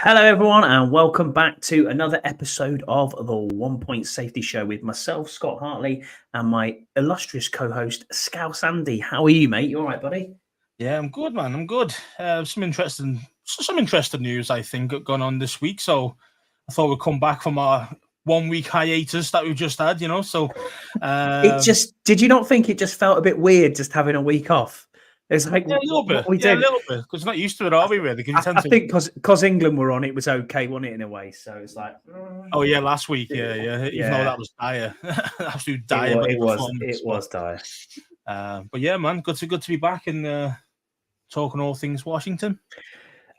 Hello, everyone, and welcome back to another episode of the 1 Point Safety Show with myself, Scott Hartley, and my illustrious co-host, Scouse Andy. How are you, mate? You all right, buddy? Yeah, I'm good, man. I'm good. Some interesting news, I think, going on this week. So I thought we'd come back from our 1 week hiatus that we've just had, So did you not think it just felt a bit weird just having a week off? It's like a little bit, because we're not used to it, are we? Really? I think because England were on, it was okay, wasn't it? In a way, so it's like. Oh yeah, last week, yeah. Even though that was dire, absolute dire. It was dire. But yeah, man, good to be back and talking all things Washington.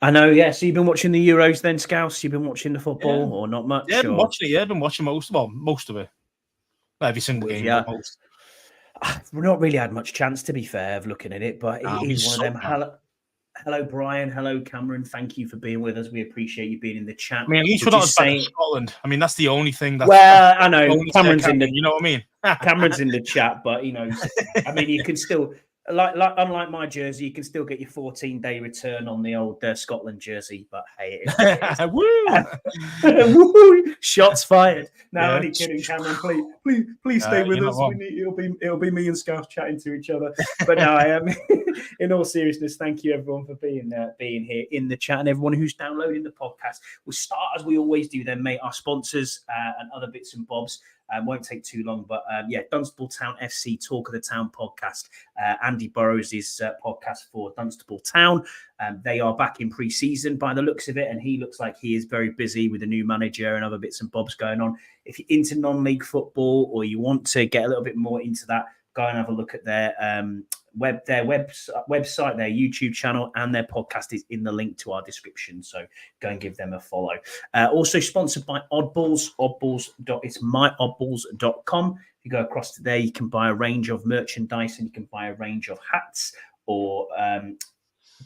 I know, yeah. So you've been watching the Euros, then, Scouse? You've been watching the football, or not much? Yeah, I've been watching it. Yeah, I've been watching most of it. Every single game. Yeah. We've not really had much chance, to be fair, of looking at it, but it is one of them. Hello, Brian. Hello, Cameron. Thank you for being with us. We appreciate you being in the chat. I mean, at least we're not as bad as Scotland. I mean, that's the only thing. I know. Cameron's in the. You know what I mean? Cameron's in the chat, but I mean, you can still. Like unlike my jersey, you can still get your 14-day return on the old Scotland jersey. But hey, woo! Shots fired. No, only kidding, Cameron. Please stay with us. It'll be me and Scouse chatting to each other. But no, I am. In all seriousness, thank you everyone for being here in the chat and everyone who's downloading the podcast. We'll start as we always do. Then, mate, our sponsors and other bits and bobs. Won't take too long, but Dunstable Town FC Talk of the Town podcast. Andy Burrows' podcast for Dunstable Town. They are back in pre-season by the looks of it, and he looks like he is very busy with a new manager and other bits and bobs going on. If you're into non-league football or you want to get a little bit more into that, go and have a look at their website, their YouTube channel, and their podcast is in the link to our description. So go and give them a follow. Also sponsored by Oddballs. It's myoddballs.com. If you go across to there, you can buy a range of merchandise and you can buy a range of hats or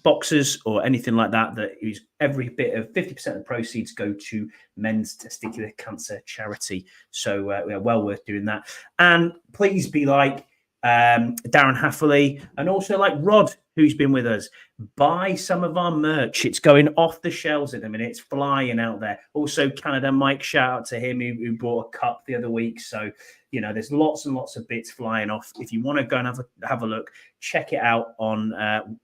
boxes or anything like that. That is every bit of 50% of the proceeds go to Men's Testicular Cancer Charity. So well worth doing that. And please be like Darren Hafferley and also like Rod, who's been with us. Buy some of our merch. It's going off the shelves in a minute. It's flying out there. Also, Canada Mike, shout out to him who bought a cup the other week. So, there's lots and lots of bits flying off. If you want to go and have a look, check it out on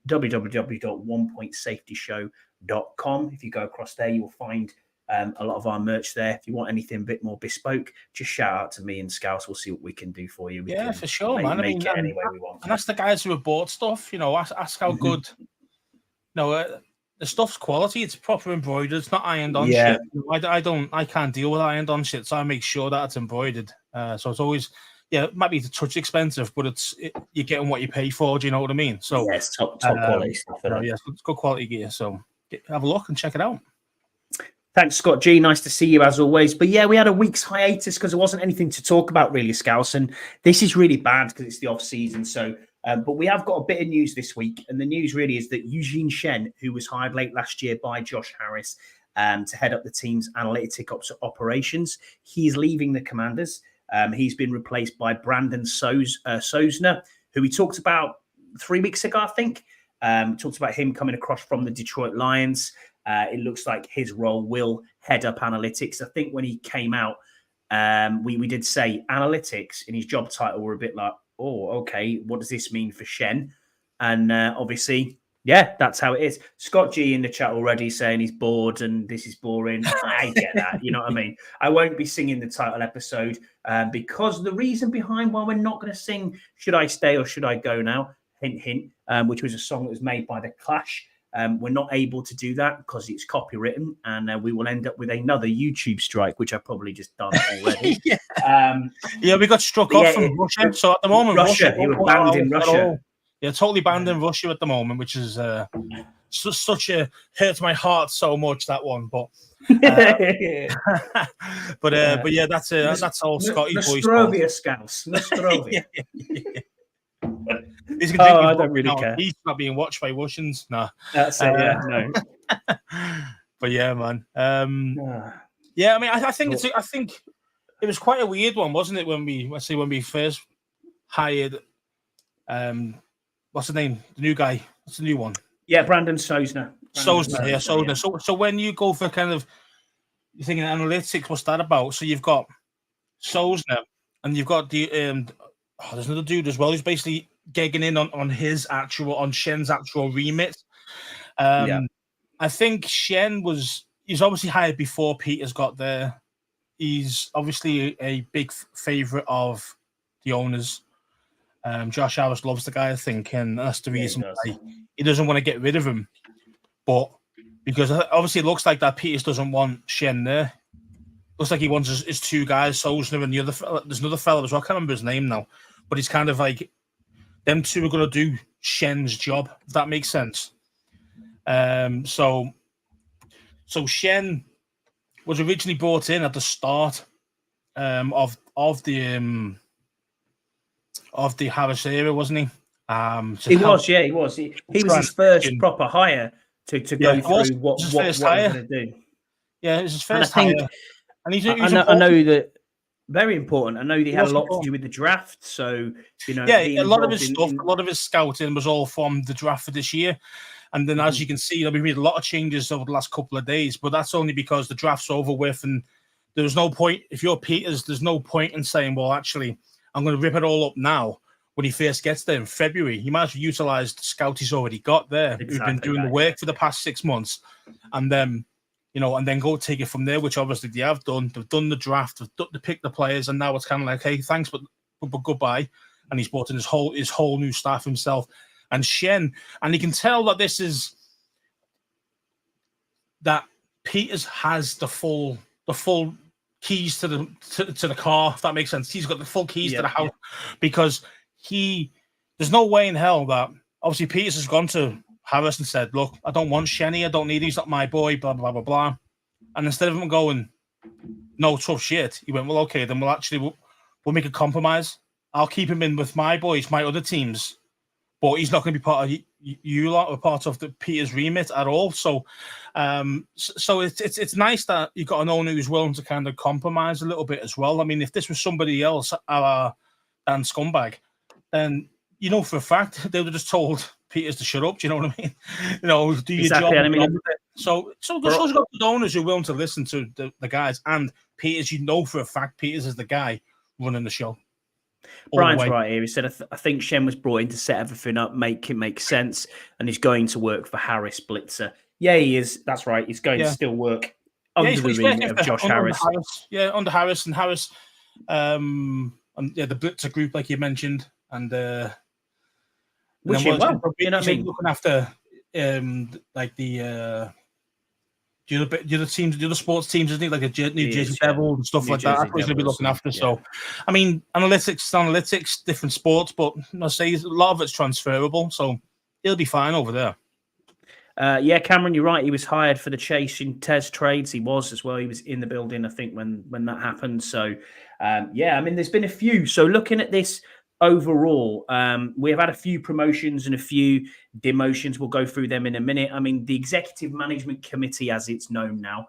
www.onepointsafetyshow.com. If you go across there, you'll find a lot of our merch there. If you want anything a bit more bespoke, just shout out to me and Scouse. We'll see what we can do for you. For sure, man. Make it any way we want. And that's the guys who have bought stuff. Ask how good. The stuff's quality. It's proper embroidered. It's not ironed on shit. I can't deal with ironed on shit, so I make sure that it's embroidered. So it's always, it might be a touch expensive, but you're getting what you pay for. Do you know what I mean? So it's top quality stuff. It's good quality gear. So have a look and check it out. Thanks, Scott G. Nice to see you as always. But we had a week's hiatus because there wasn't anything to talk about really, Scouse. And this is really bad because it's the off season. So, but we have got a bit of news this week. And the news really is that Eugene Shen, who was hired late last year by Josh Harris to head up the team's analytic operations, he's leaving the Commanders. He's been replaced by Brandon Sosner, who we talked about 3 weeks ago, I think. Talked about him coming across from the Detroit Lions. It looks like his role will head up analytics. I think when he came out, we did say analytics in his job title were a bit like, oh, okay, what does this mean for Shen? And obviously, that's how it is. Scott G in the chat already saying he's bored and this is boring. I get that. You know what I mean? I won't be singing the title episode because the reason behind why we're not going to sing Should I Stay or Should I Go Now? Hint, hint, which was a song that was made by The Clash. We're not able to do that because it's copywritten, and we will end up with another YouTube strike, which I've probably just done already. We got struck off from Russia. So at the moment, Russia, you were banned in Russia. Totally banned in Russia at the moment, which is such a hurt my heart so much, that one. But but yeah, that's all Scotty boys. Nostrovia Scouse. Nostrovia. He's gonna I don't really care. He's not being watched by Russians. Nah. That's it. Yeah, no. But yeah, man. Yeah, I mean, I think I think it was quite a weird one, wasn't it? When we first hired, what's the name? The new guy. What's the new one? Yeah, Brandon Sosner. Sosner. Yeah. So when you go for kind of, you're thinking analytics, what's that about? So you've got Sosner, and you've got the there's another dude as well who's basically gigging in on Shen's actual remit. I think he's obviously hired before Peters got there. He's obviously a big favorite of the owners. Josh Harris loves the guy, I think, and that's the reason why he doesn't want to get rid of him. But because obviously it looks like that Peters doesn't want Shen there. Looks like he wants his two guys, Sosner and the other fella. There's another fella as well. I can't remember his name now, but he's kind of like them two are going to do Shen's job, if that makes sense. So Shen was originally brought in at the start of the Harris era, wasn't he? He was. He was his first proper hire to go through what he was going to do. Yeah, it was his first hire. And I know that very important. I know he had a lot to do with the draft. So a lot of his stuff, a lot of his scouting was all from the draft for this year. And then, as you can see, we made a lot of changes over the last couple of days, but that's only because the draft's over with, and there's no point. If you're Peters, there's no point in saying, well, actually, I'm going to rip it all up now when he first gets there in February. You might as well utilize the scout he's already got there, who've been doing the work for the past 6 months, and then, and then go take it from there, which obviously they have done. They've done the draft, they've picked the players, and now it's kind of like, hey, thanks, but goodbye. And he's brought in his whole new staff himself. And Shen, and you can tell that that Peters has the full keys to the car, if that makes sense. He's got the full keys to the house because there's no way in hell that obviously Peters has gone to Harris and said, look, I don't want Shenny, I don't need him, he's not my boy, blah, blah, blah, blah. And instead of him going, no, tough shit, he went, well, okay, then we'll make a compromise. I'll keep him in with my boys, my other teams. But he's not going to be part of you lot or part of the Peters remit at all. So, so it's nice that you've got an owner who's willing to kind of compromise a little bit as well. I mean, if this was somebody else, Dan Scumbag, then for a fact they would have just told Peters to shut up. Do you know what I mean? Do your job. I mean, so got good owners who are willing to listen to the guys, and Peters. For a fact, Peters is the guy running the show. Brian's right here. He said, I think Shen was brought in to set everything up, make it make sense, and he's going to work for Harris Blitzer. Yeah, he is. That's right. He's going to still work under the remit of Josh Harris. Under Harris and Harris. And the Blitzer group, like you mentioned. And which is well. Looking after like the other teams, the other sports teams, isn't it? Like a New Jersey Devil and stuff like that. That's what he's going to be looking after. Yeah. So, I mean, analytics, different sports, but I say a lot of it's transferable. So he'll be fine over there. Cameron, you're right. He was hired for the Chase in Tez Trades. He was as well. He was in the building, I think, when that happened. So, I mean, there's been a few. So looking at this overall, we have had a few promotions and a few demotions. We'll go through them in a minute. I mean, the Executive Management Committee, as it's known now,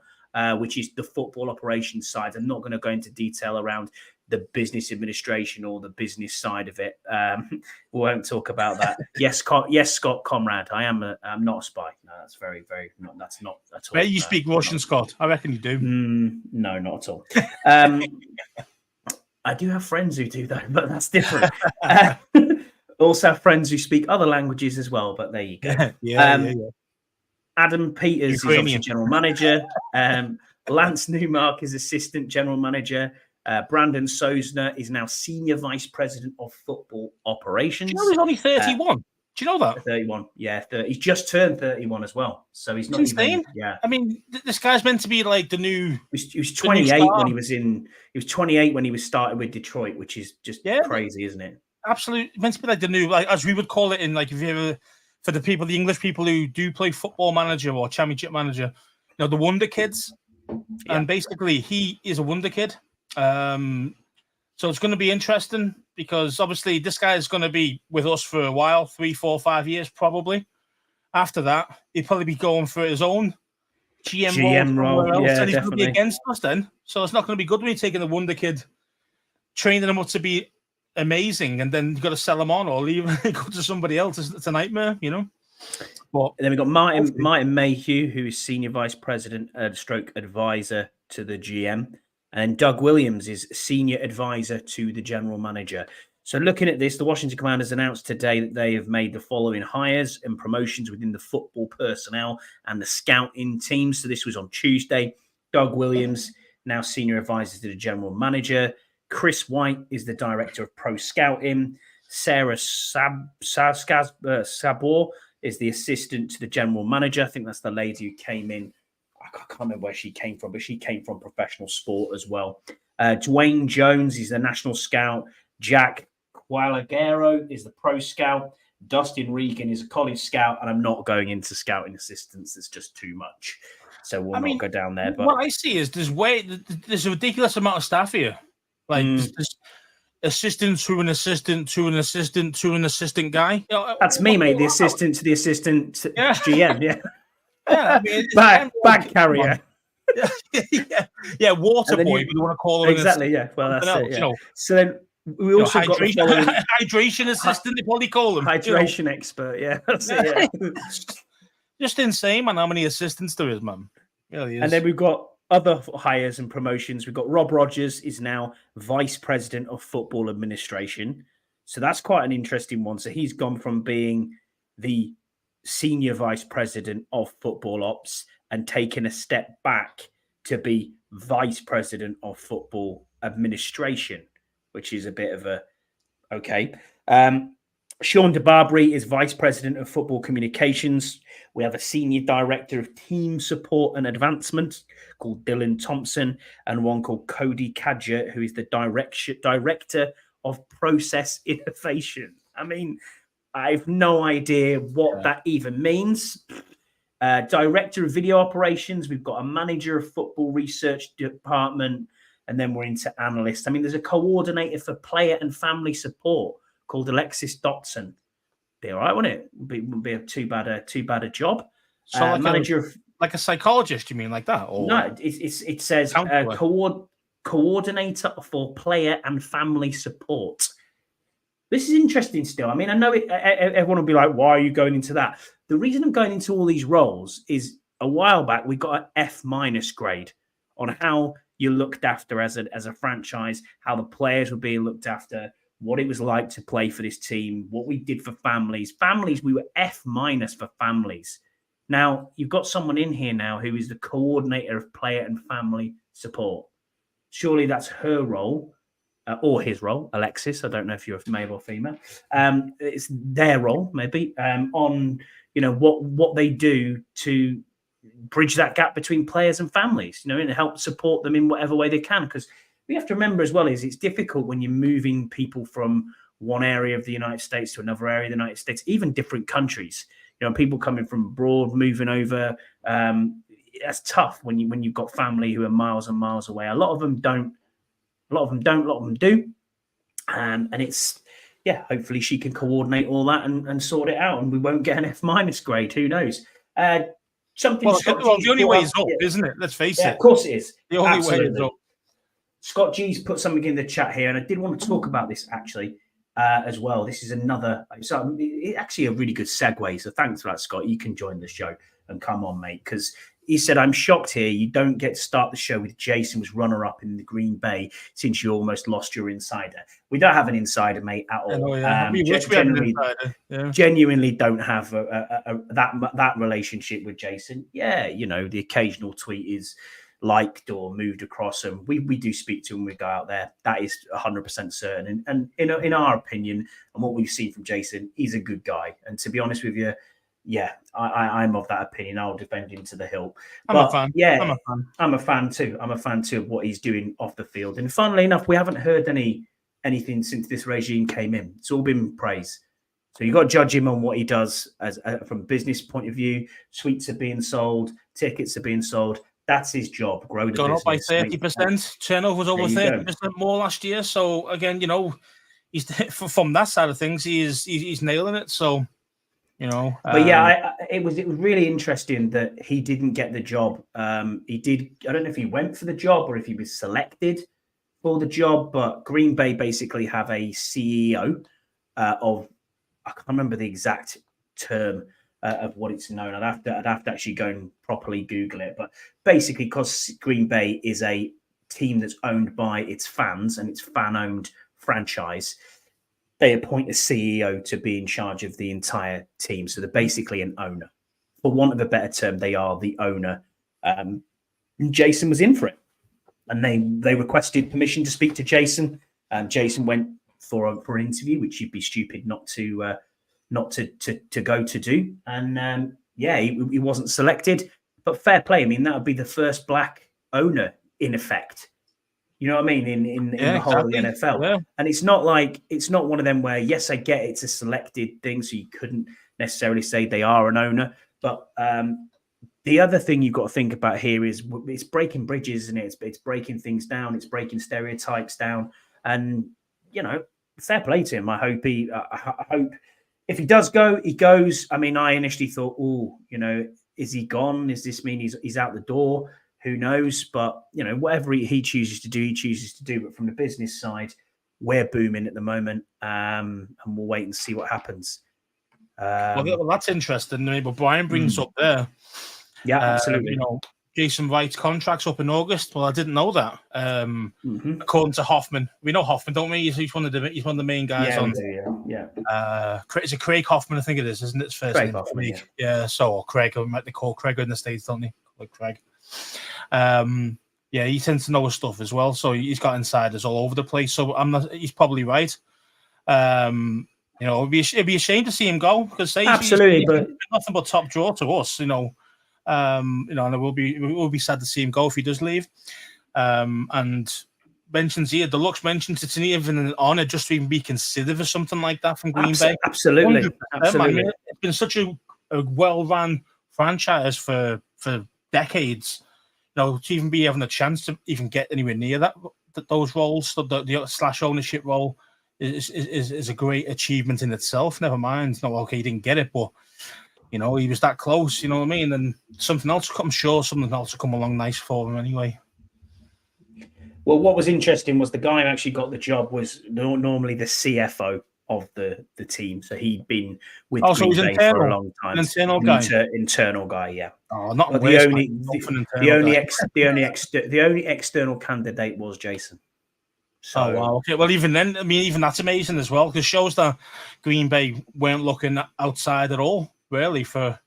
which is the football operations side. I'm not going to go into detail around the business administration or the business side of it. We won't talk about that. Yes, Scott Comrade. I'm not a spy. No, that's very, very not. That's not at all. You speak Russian, Scott. I reckon you do. No, not at all. I do have friends who do that, but that's different. Also have friends who speak other languages as well, but there you go. Yeah. Adam Peters is obviously general manager. Lance Newmark is assistant general manager. Brandon Sosner is now senior vice president of football operations. Do you know he's only 31? Do you know that? 31, yeah. He's just turned 31 as well. So he's not even, yeah. I mean, this guy's meant to be like the new... He was 28 when he was in... He was 28 when he was starting with Detroit, which is just crazy, isn't it? Absolutely. Meant to be like the new... Like, as we would call it in, like, if you ever for the English people who do play Football Manager or Championship Manager, the Wonder Kids. Yeah. And basically, he is a Wonder Kid. So it's going to be interesting because obviously this guy is going to be with us for a while, 3, 4, 5 years probably. After that, he'll probably be going for his own GM role. Yeah, and he's definitely. going to be against us then. So it's not going to be good when you're taking the Wonder Kid, training him up to be amazing, and then you've got to sell him on or leave and go to somebody else. It's a nightmare, But and then we've got Martin Mayhew, who is Senior Vice President stroke advisor to the GM. And Doug Williams is Senior Advisor to the General Manager. So looking at this, the Washington Commanders announced today that they have made the following hires and promotions within the football personnel and the scouting team. So this was on Tuesday. Doug Williams, now Senior Advisor to the General Manager. Chris White is the Director of Pro Scouting. Sarah Sabor is the Assistant to the General Manager. I think that's the lady who came in. I can't remember where she came from, but she came from professional sport as well. Dwayne Jones is the National Scout. Jack Qualagero is the Pro Scout. Dustin Regan is a College Scout. And I'm not going into scouting assistants. It's just too much. So we'll not go down there. But what I see is there's a ridiculous amount of staff here. Like there's assistants to an assistant to an assistant to an assistant guy. That's me, mate. The assistant to the assistant to GM. Yeah. Yeah, bag carrier. Yeah, water boy. You want to call him exactly. Yeah, well, that's it. Yeah. So then we also got hydration assistant. They probably call him hydration expert. Yeah, that's it. Yeah. Just insane, man. How many assistants there is, man? Really is. And then we've got other hires and promotions. We've got Rob Rogers is now Vice President of Football Administration. So that's quite an interesting one. So he's gone from being the Senior Vice President of Football Ops and taken a step back to be Vice President of Football Administration, which is a bit of a okay. Sean DeBarbery is Vice President of Football Communications. We have a Senior Director of Team Support and Advancement called Dylan Thompson, and one called Cody Kadger, who is the Director of Process Innovation. I mean, I have no idea what that even means. Director of Video Operations. We've got a Manager of Football Research Department, and then we're into analysts. I mean, there's a coordinator for player and family support called Alexis Dotson. Be all right, wouldn't it? Wouldn't be too bad a job. So like a psychologist, you mean like that? Or no, it says coordinator for player and family support. This is interesting still. I mean, I know everyone will be like, why are you going into that? The reason I'm going into all these roles is a while back, we got an F- grade on how you're looked after as a franchise, how the players were being looked after, what it was like to play for this team, what we did for families. Families, we were F- for families. Now, you've got someone in here now who is the coordinator of player and family support. Surely that's her role. Or his role, Alexis. I don't know if you're male or female. It's their role, maybe, on what they do to bridge that gap between players and families, and help support them in whatever way they can. Because we have to remember as well is it's difficult when you're moving people from one area of the United States to another area of the United States, even different countries. People coming from abroad, moving over. That's tough when you've got family who are miles and miles away. A lot of them don't. A lot of them don't, a lot of them do. And it's, hopefully she can coordinate all that and sort it out. And we won't get an F- grade. Who knows? The only way is up, isn't it? Let's face it. Of course it is. The only way is up. Scott G's put something in the chat here. And I did want to talk about this actually as well. This is actually a really good segue. So thanks for that, Scott. You can join the show and come on, mate. Because he said, I'm shocked here you don't get to start the show with Jason was runner-up in the Green Bay since you almost lost your insider. We don't have an insider, mate, at all. Genuinely don't have that relationship with Jason. Yeah, the occasional tweet is liked or moved across, and we do speak to him when we go out there. That is 100% certain. And in our opinion, and what we've seen from Jason, he's a good guy. And to be honest with you, I'm of that opinion. I'll defend him to the hilt. I'm a fan. Yeah, I'm a fan too. I'm a fan too of what he's doing off the field. And funnily enough, we haven't heard anything since this regime came in. It's all been praise. So you've got to judge him on what he does as from a business point of view. Suites are being sold, tickets are being sold. That's his job. Grow the Gone business. up by 30%. Turnover was over 30% more last year. So again, he's from that side of things. He's nailing it. So but yeah, it was really interesting that he didn't get the job. He did. I don't know if he went for the job or if he was selected for the job. But Green Bay basically have a CEO of, I can't remember the exact term of what it's known. I'd have to actually go and properly Google it. But basically, because Green Bay is a team that's owned by its fans and it's fan-owned franchise, they appoint a CEO to be in charge of the entire team. So they're basically an owner. For want of a better term, they are the owner. Jason was in for it, and they requested permission to speak to Jason. Jason went for an interview, which you'd be stupid not to go to do. And he wasn't selected, but fair play. I mean, that would be the first black owner in effect. You know what I mean? In the whole of the NFL. Yeah. And it's not one of them where, yes, I get it's a selected thing, so you couldn't necessarily say they are an owner. But the other thing you've got to think about here is it's breaking bridges, and it's breaking things down, it's breaking stereotypes down. And fair play to him. I hope if he does go, he goes. I mean, I initially thought, is he gone? Does this mean he's out the door? Who knows? But whatever he chooses to do, he chooses to do. But from the business side, we're booming at the moment, and we'll wait and see what happens. Well, that's interesting. But Brian brings up there. Yeah, absolutely. Jason Wright's contract's up in August. Well, I didn't know that. According to Hoffman, we know Hoffman, don't we? He's one of the main guys on. Is it Craig Hoffman? I think it is, isn't it? His first Craig name. Hoffman, yeah. So Craig, they call Craig in the States, don't they? Like Craig. He tends to know his stuff as well. So he's got insiders all over the place. So he's probably right. It'd be a shame to see him go, because absolutely, but nothing but top draw to us. And it will be sad to see him go if he does leave. And mentions here, Deluxe mentions it's even an honor just to even be considered for something like that from Green Bay. Absolutely. I mean, it's been such a well-run franchise for decades. To even be having a chance to even get anywhere near those roles, the slash ownership role is a great achievement in itself. Never mind, he didn't get it, but he was that close. You know what I mean? And something else, I'm sure something else will come along nice for him anyway. Well, what was interesting was the guy who actually got the job was normally the CFO of the team. So he'd been with Green Bay for a long time. An internal guy. Internal guy, yeah. Oh, not the only external candidate was Jason. So, oh wow, okay. Well, even then, I mean, even that's amazing as well, because shows that Green Bay weren't looking outside at all, really, for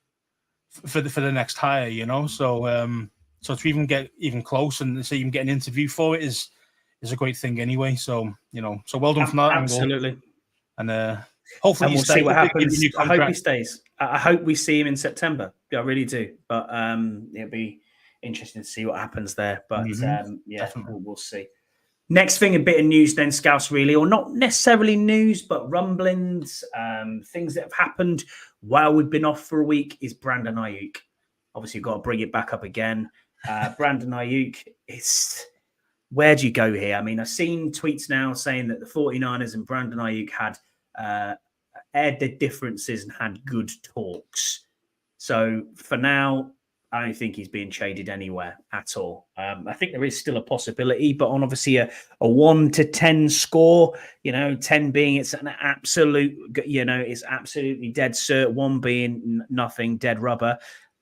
the next hire. So to even get even close and so even get an interview for it is a great thing anyway. So so well done for that. Absolutely. And hopefully we'll see what happens. I hope he stays. I hope we see him in September. I really do. But it'll be interesting to see what happens there. But we'll see. Next thing, a bit of news then, Scouse, really, or not necessarily news, but rumblings, things that have happened while we've been off for a week is Brandon Ayuk. Obviously, you've got to bring it back up again. Brandon Ayuk, where do you go here? I mean, I've seen tweets now saying that the 49ers and Brandon Ayuk had aired their differences and had good talks. So for now, I don't think he's being traded anywhere at all. I think there is still a possibility, but on obviously a 1 to 10 score, 10 being it's an absolute, it's absolutely dead cert, 1 being nothing, dead rubber.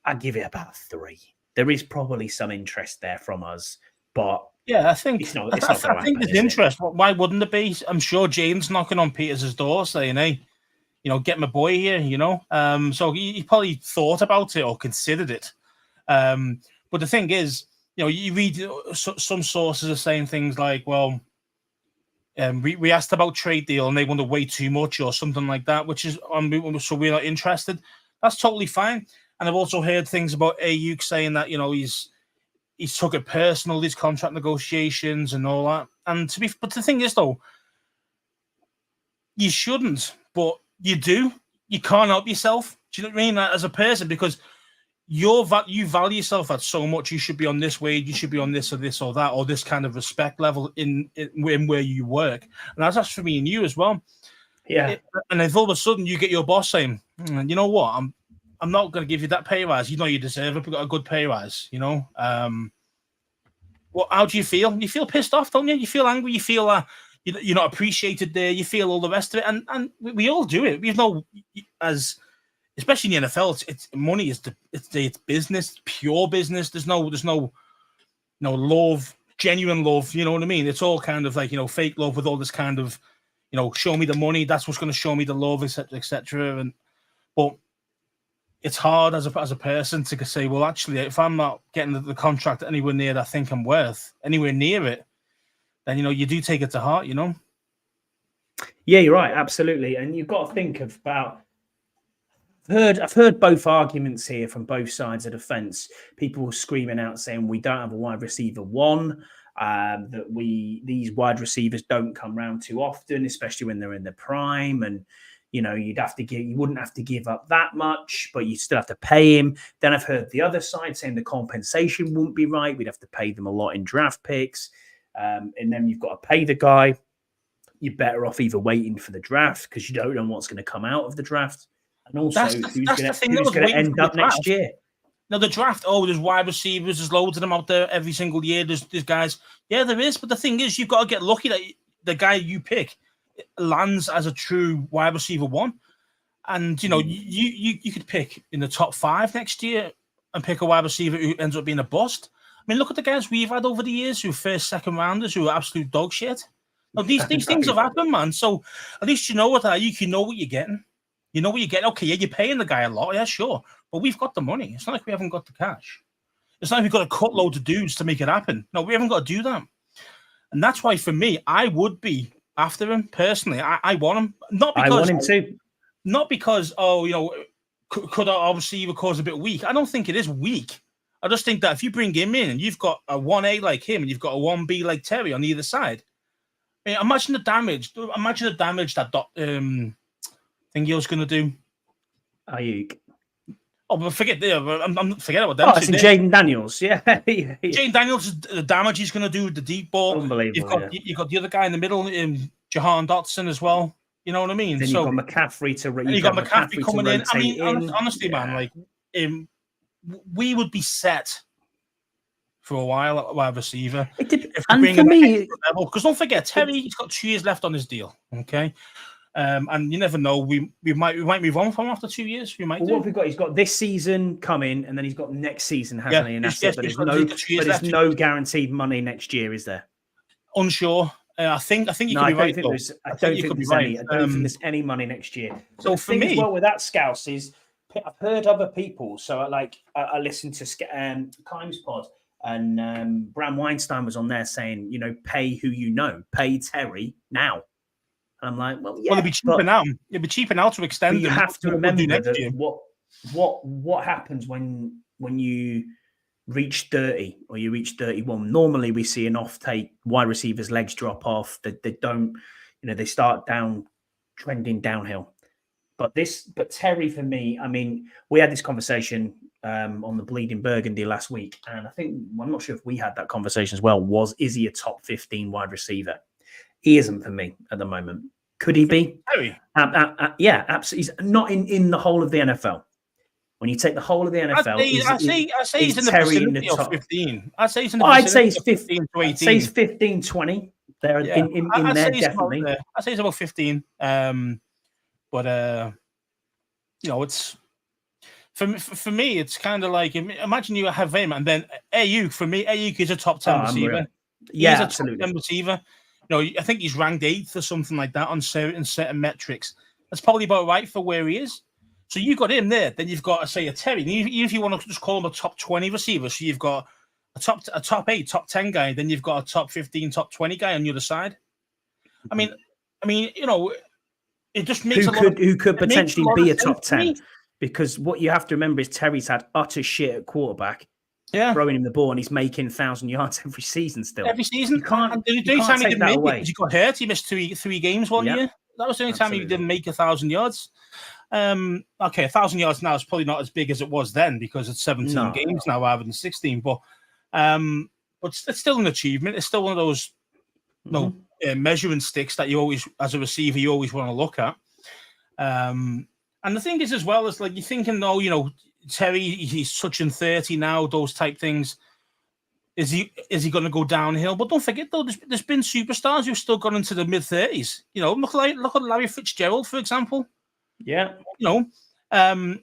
I'd give it about 3. There is probably some interest there from us, but yeah, I think it's not. I think there's interest. Why wouldn't it be? I'm sure James knocking on Peters' door saying, "Hey, get my boy here." So he probably thought about it or considered it. But the thing is, you read some sources are saying things like, "Well, we asked about trade deal and they wanted way too much or something like that," which is so we're not interested. That's totally fine. And I've also heard things about Ayuk saying that he's took it personal, these contract negotiations and all that. And but the thing is, though, you shouldn't. But you do. You can't help yourself. Do you know what I mean? As a person, because you value yourself at so much. You should be on this wage. You should be on this or this or that or this kind of respect level in where you work. And that's for me and you as well. Yeah. And if all of a sudden you get your boss saying, you know what, I'm not going to give you that pay rise. You know you deserve it. We got a good pay rise. You know. Well, how do you feel? You feel pissed off, don't you? You feel angry. You feel you're not appreciated there. You feel all the rest of it, and we all do it. We've no especially in the NFL. It's money is it's business, pure business. There's no love, genuine love. You know what I mean? It's all kind of like fake love with all this kind of show me the money. That's what's going to show me the love, etc., etc. But it's hard as a person to say, well, actually, if I'm not getting the contract anywhere near that I think I'm worth, anywhere near it, then, you do take it to heart, Yeah, you're right. Absolutely. And you've got to think about, I've heard both arguments here from both sides of the fence. People screaming out saying we don't have a wide receiver one, that these wide receivers don't come round too often, especially when they're in the prime. And, you wouldn't have to give up that much, but you still have to pay him. Then I've heard the other side saying the compensation wouldn't be right. We'd have to pay them a lot in draft picks. And then you've got to pay the guy. You're better off either waiting for the draft because you don't know what's going to come out of the draft. And also, who's going to end up next year? Now, the draft, there's wide receivers. There's loads of them out there every single year. There's guys. Yeah, there is. But the thing is, you've got to get lucky that the guy you pick lands as a true wide receiver one. And, you could pick in the top 5 next year and pick a wide receiver who ends up being a bust. I mean, look at the guys we've had over the years who first, second rounders who are absolute dog shit. Now, these things have happened, man. So at least you know what you're getting. You know what you're getting. Okay, yeah, you're paying the guy a lot. Yeah, sure. But we've got the money. It's not like we haven't got the cash. It's not like we've got to cut loads of dudes to make it happen. No, we haven't got to do that. And that's why, for me, I would be after him personally. I want him. Not because I want him too. Not because, could our receiver cause a bit weak? I don't think it is weak. I just think that if you bring him in and you've got a 1A like him and you've got a 1B like Terry on either side, I mean, imagine the damage. Imagine the damage that Thingale's going to do. Ayuk. Oh, but forget about them. Oh, it's Jaden Daniels. Yeah. Jaden Daniels, the damage he's going to do with the deep ball. Unbelievable. You've got the other guy in the middle, Jahan Dotson as well. You know what I mean? Then you've got McCaffrey you got McCaffrey coming in. I mean, honestly, man, we would be set for a while at wide receiver. And for me, because don't forget, Terry, he's got 2 years left on his deal. Okay. And you never know. We might move on from him after 2 years. We might. What have we got? He's got this season coming, and then he's got next season, hasn't he? And that's it. But there's no guaranteed money next year, is there? Unsure. I think you could be right. I don't think there's any money next year. So for me, as well with that, Scouse, is I've heard other people. So I listened to Kimes Pod, and Bram Weinstein was on there saying, pay who you know, pay Terry now. I'm like, well, yeah. Well, it'd be cheaper now. It'd be cheaper now to extend. You have to remember that what happens when you reach 30 or you reach 31. Normally, we see an off-take, wide receivers' legs drop off. They don't, they start trending downhill. But Terry, for me, I mean, we had this conversation on the Bleeding Burgundy last week, and I think I'm not sure if we had that conversation as well. Is he a top 15 wide receiver? He isn't for me at the moment. Could he be? Yeah, absolutely. He's not in the whole of the NFL. When you take the whole of the NFL, I say he's in the vicinity of 15. I'd say he's in the I'd say he's 15 to 18. I'd say he's 15, 20. They're in there, definitely. I'd say he's about 15. But it's for me, it's kind of like, imagine you have him and then Ayuk. For me, Ayuk is a top 10 receiver. Yeah, he's absolutely. A top 10 receiver. I think he's ranked 8th or something like that on certain metrics. That's probably about right for where he is. So you've got him there. Then you've got, say, a Terry. Even if you want to just call him a top 20 receiver, so you've got a top 8, top 10 guy. Then you've got a top 15, top 20 guy on the other side. I mean, it just makes who could potentially be a top 10. Because what you have to remember is Terry's had utter shit at quarterback. Yeah, throwing him the ball, and he's making 1,000 yards every season. Still, every season. You can't take that away. He got hurt. He missed three games one year. That was the only time he didn't make 1,000 yards. Okay, 1,000 yards now is probably not as big as it was then because it's 17 games now rather than 16. But it's still an achievement. It's still one of those measuring sticks that you always, as a receiver, you always want to look at. And the thing is, as well, is like you're thinking, oh, Terry, he's touching 30 now, those type things. Is he going to go downhill? But don't forget, though, there's been superstars who've still gone into the mid-30s. Look at Larry Fitzgerald, for example. Yeah.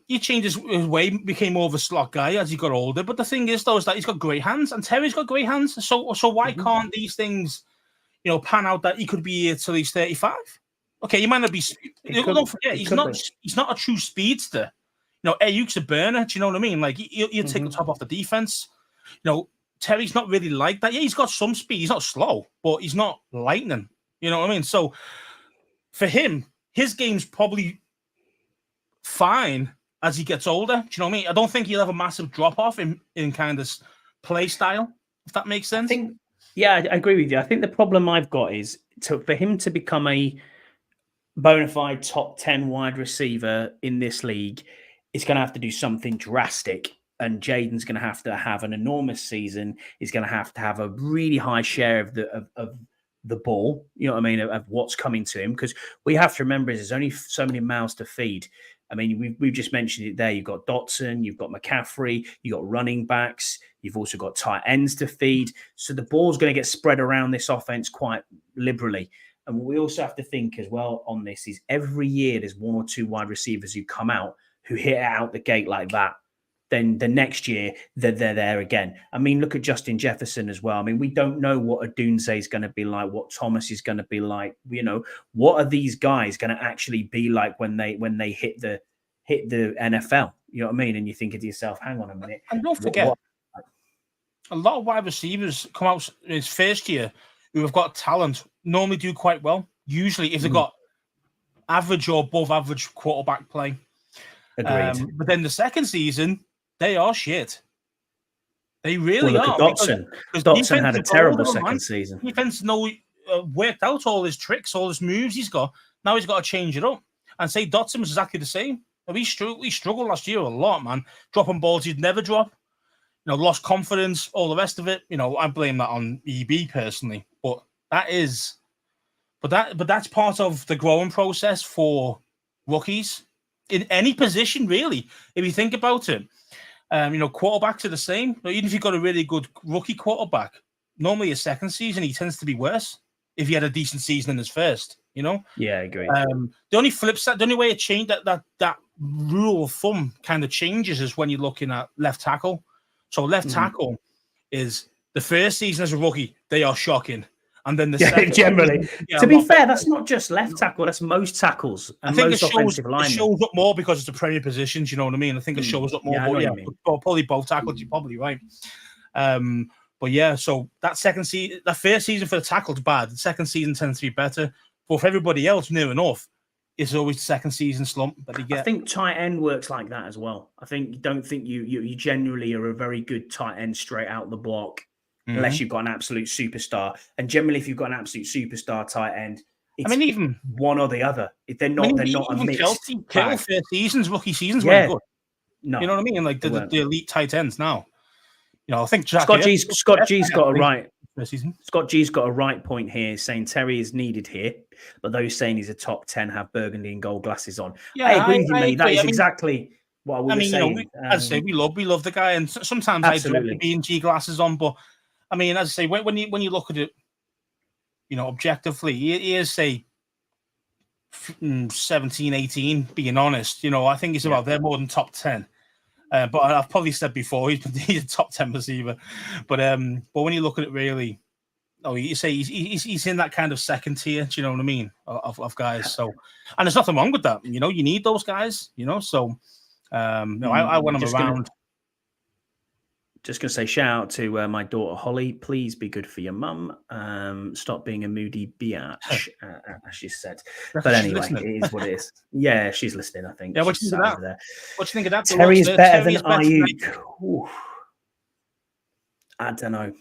He changed his way, became more of a slot guy as he got older. But the thing is, though, is that he's got great hands, and Terry's got great hands. So why can't these things, pan out that he could be here till he's 35? Okay, he might not be. Don't forget, he's not a true speedster. Ayuk's a burner. Do you know what I mean? Like he'll take the top off the defense. Terry's not really like that. Yeah, he's got some speed. He's not slow, but he's not lightning. You know what I mean? So for him, his game's probably fine as he gets older. Do you know what I mean? I don't think he'll have a massive drop off in kind of play style, if that makes sense. I agree with you. I think the problem I've got is for him to become a bona fide top 10 wide receiver in this league, it's going to have to do something drastic. And Jaden's going to have an enormous season. He's going to have a really high share of the ball, you know what I mean, of what's coming to him. Because we have to remember there's only so many mouths to feed. I mean, we've just mentioned it there. You've got Dotson, you've got McCaffrey, you've got running backs, you've also got tight ends to feed. So the ball's going to get spread around this offense quite liberally. And what we also have to think as well on this is every year there's one or two wide receivers who come out who hit it out the gate like that. Then the next year, they're there again. I mean, look at Justin Jefferson as well. I mean, we don't know what Odunze is going to be like, what Thomas is going to be like. What are these guys going to actually be like when they hit the NFL? You know what I mean? And you're thinking to yourself, hang on a minute. And don't forget, a lot of wide receivers come out in his first year who have got talent, normally do quite well. Usually, if they've got average or above average quarterback play. Agreed. But then the second season, they are shit. They really look are. At Dotson. Dotson had a terrible second season. Defense worked out all his tricks, all his moves he's got. Now he's got to change it up. And say Dotson was exactly the same. We struggled last year a lot, man. Dropping balls he'd never drop. Lost confidence, all the rest of it. I blame that on EB personally. But that's part of the growing process for rookies in any position, really. If you think about it. Quarterbacks are the same. Even if you've got a really good rookie quarterback, normally his second season, he tends to be worse if he had a decent season in his first, Yeah, I agree. The only flip side, the only way it changed that rule of thumb kind of changes is when you're looking at left tackle. So left tackle is the first season as a rookie, they are shocking. And then the second generally. To be fair, that's not just left tackle, that's most tackles. And I think most offensive linemen. It shows up more because it's the premier positions, you know what I mean? I think it shows up more. Probably both tackles, you're probably right. But yeah, so that first season for the tackle's bad. The second season tends to be better. But for everybody else, near enough, it's always the second season slump that they get. I think tight end works like that as well. Don't think you generally are a very good tight end straight out the block. Unless you've got an absolute superstar. And generally, if you've got an absolute superstar tight end, it's even one or the other. They're not a mixed Kittle first rookie seasons weren't good. No. You know what I mean? Like the elite tight ends now. I think Scott G's got a right. Scott G's got a right point here, saying Terry is needed here, but those saying he's a top 10 have burgundy and gold glasses on. Yeah, I agree with you, mate. That is exactly what I was saying. As I say, we love the guy, and sometimes I dread the B&G glasses on, but I mean, as I say, when you look at it, objectively, he is, say, 17, 18, being honest. I think he's about there more than top 10. But I've probably said before, he's a top 10 receiver. But when you look at it really, you say he's in that kind of second tier, do you know what I mean, of guys. So, and there's nothing wrong with that. You need those guys, so I want him around. Just going to say, shout out to my daughter, Holly. Please be good for your mum. Stop being a moody biatch, as she said. But anyway, it is what it is. Yeah, she's listening, I think. Yeah, what do you think of that? What do you think of that? Terry is better than Ayuk. I don't know.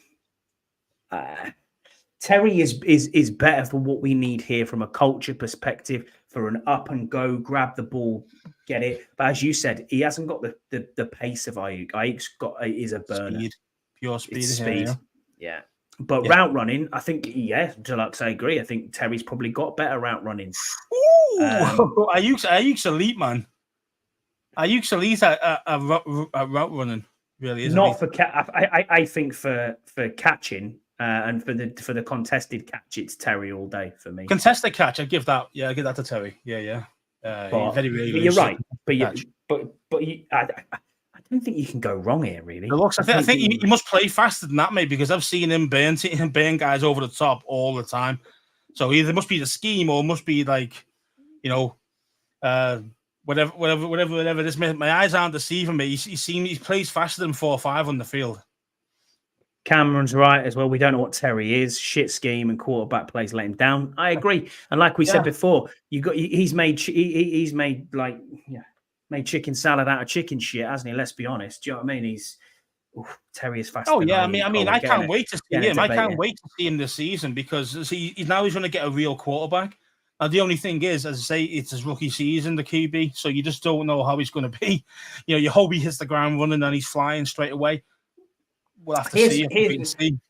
Terry is better for what we need here from a culture perspective, for an up and go, grab the ball, get it. But as you said, he hasn't got the pace of Ayuk. Ayuk's is a burner. Speed. Pure speed. It's speed. Yeah. But Yeah. route running, I think, Deluxe, I agree. I think Terry's probably got better route running. Ooh, Ayuk's elite, man. Ayuk's elite at route running, really. Isn't Not for I think for catching and for the contested catch, it's Terry all day for me. Contested catch, I give that to Terry. Yeah. But, very but you're right. I don't think you can go wrong here, really. I think he must play faster than that, mate, because I've seen him burn guys over the top all the time. So either must be the scheme or must be like, whatever this. My eyes aren't deceiving me. He plays faster than 4 or 5 on the field. Cameron's right as well. We don't know what Terry is. Shit scheme and quarterback plays let him down. I agree. And like we said before, he's made chicken salad out of chicken shit, hasn't he? Let's be honest. Do you know what I mean? Terry is fast. Oh yeah, I mean, I can't wait to see him. I can't wait to see him this season because he's going to get a real quarterback. And the only thing is, as I say, it's his rookie season, the QB, so you just don't know how he's going to be. You hope he hits the ground running and he's flying straight away. We'll have to see.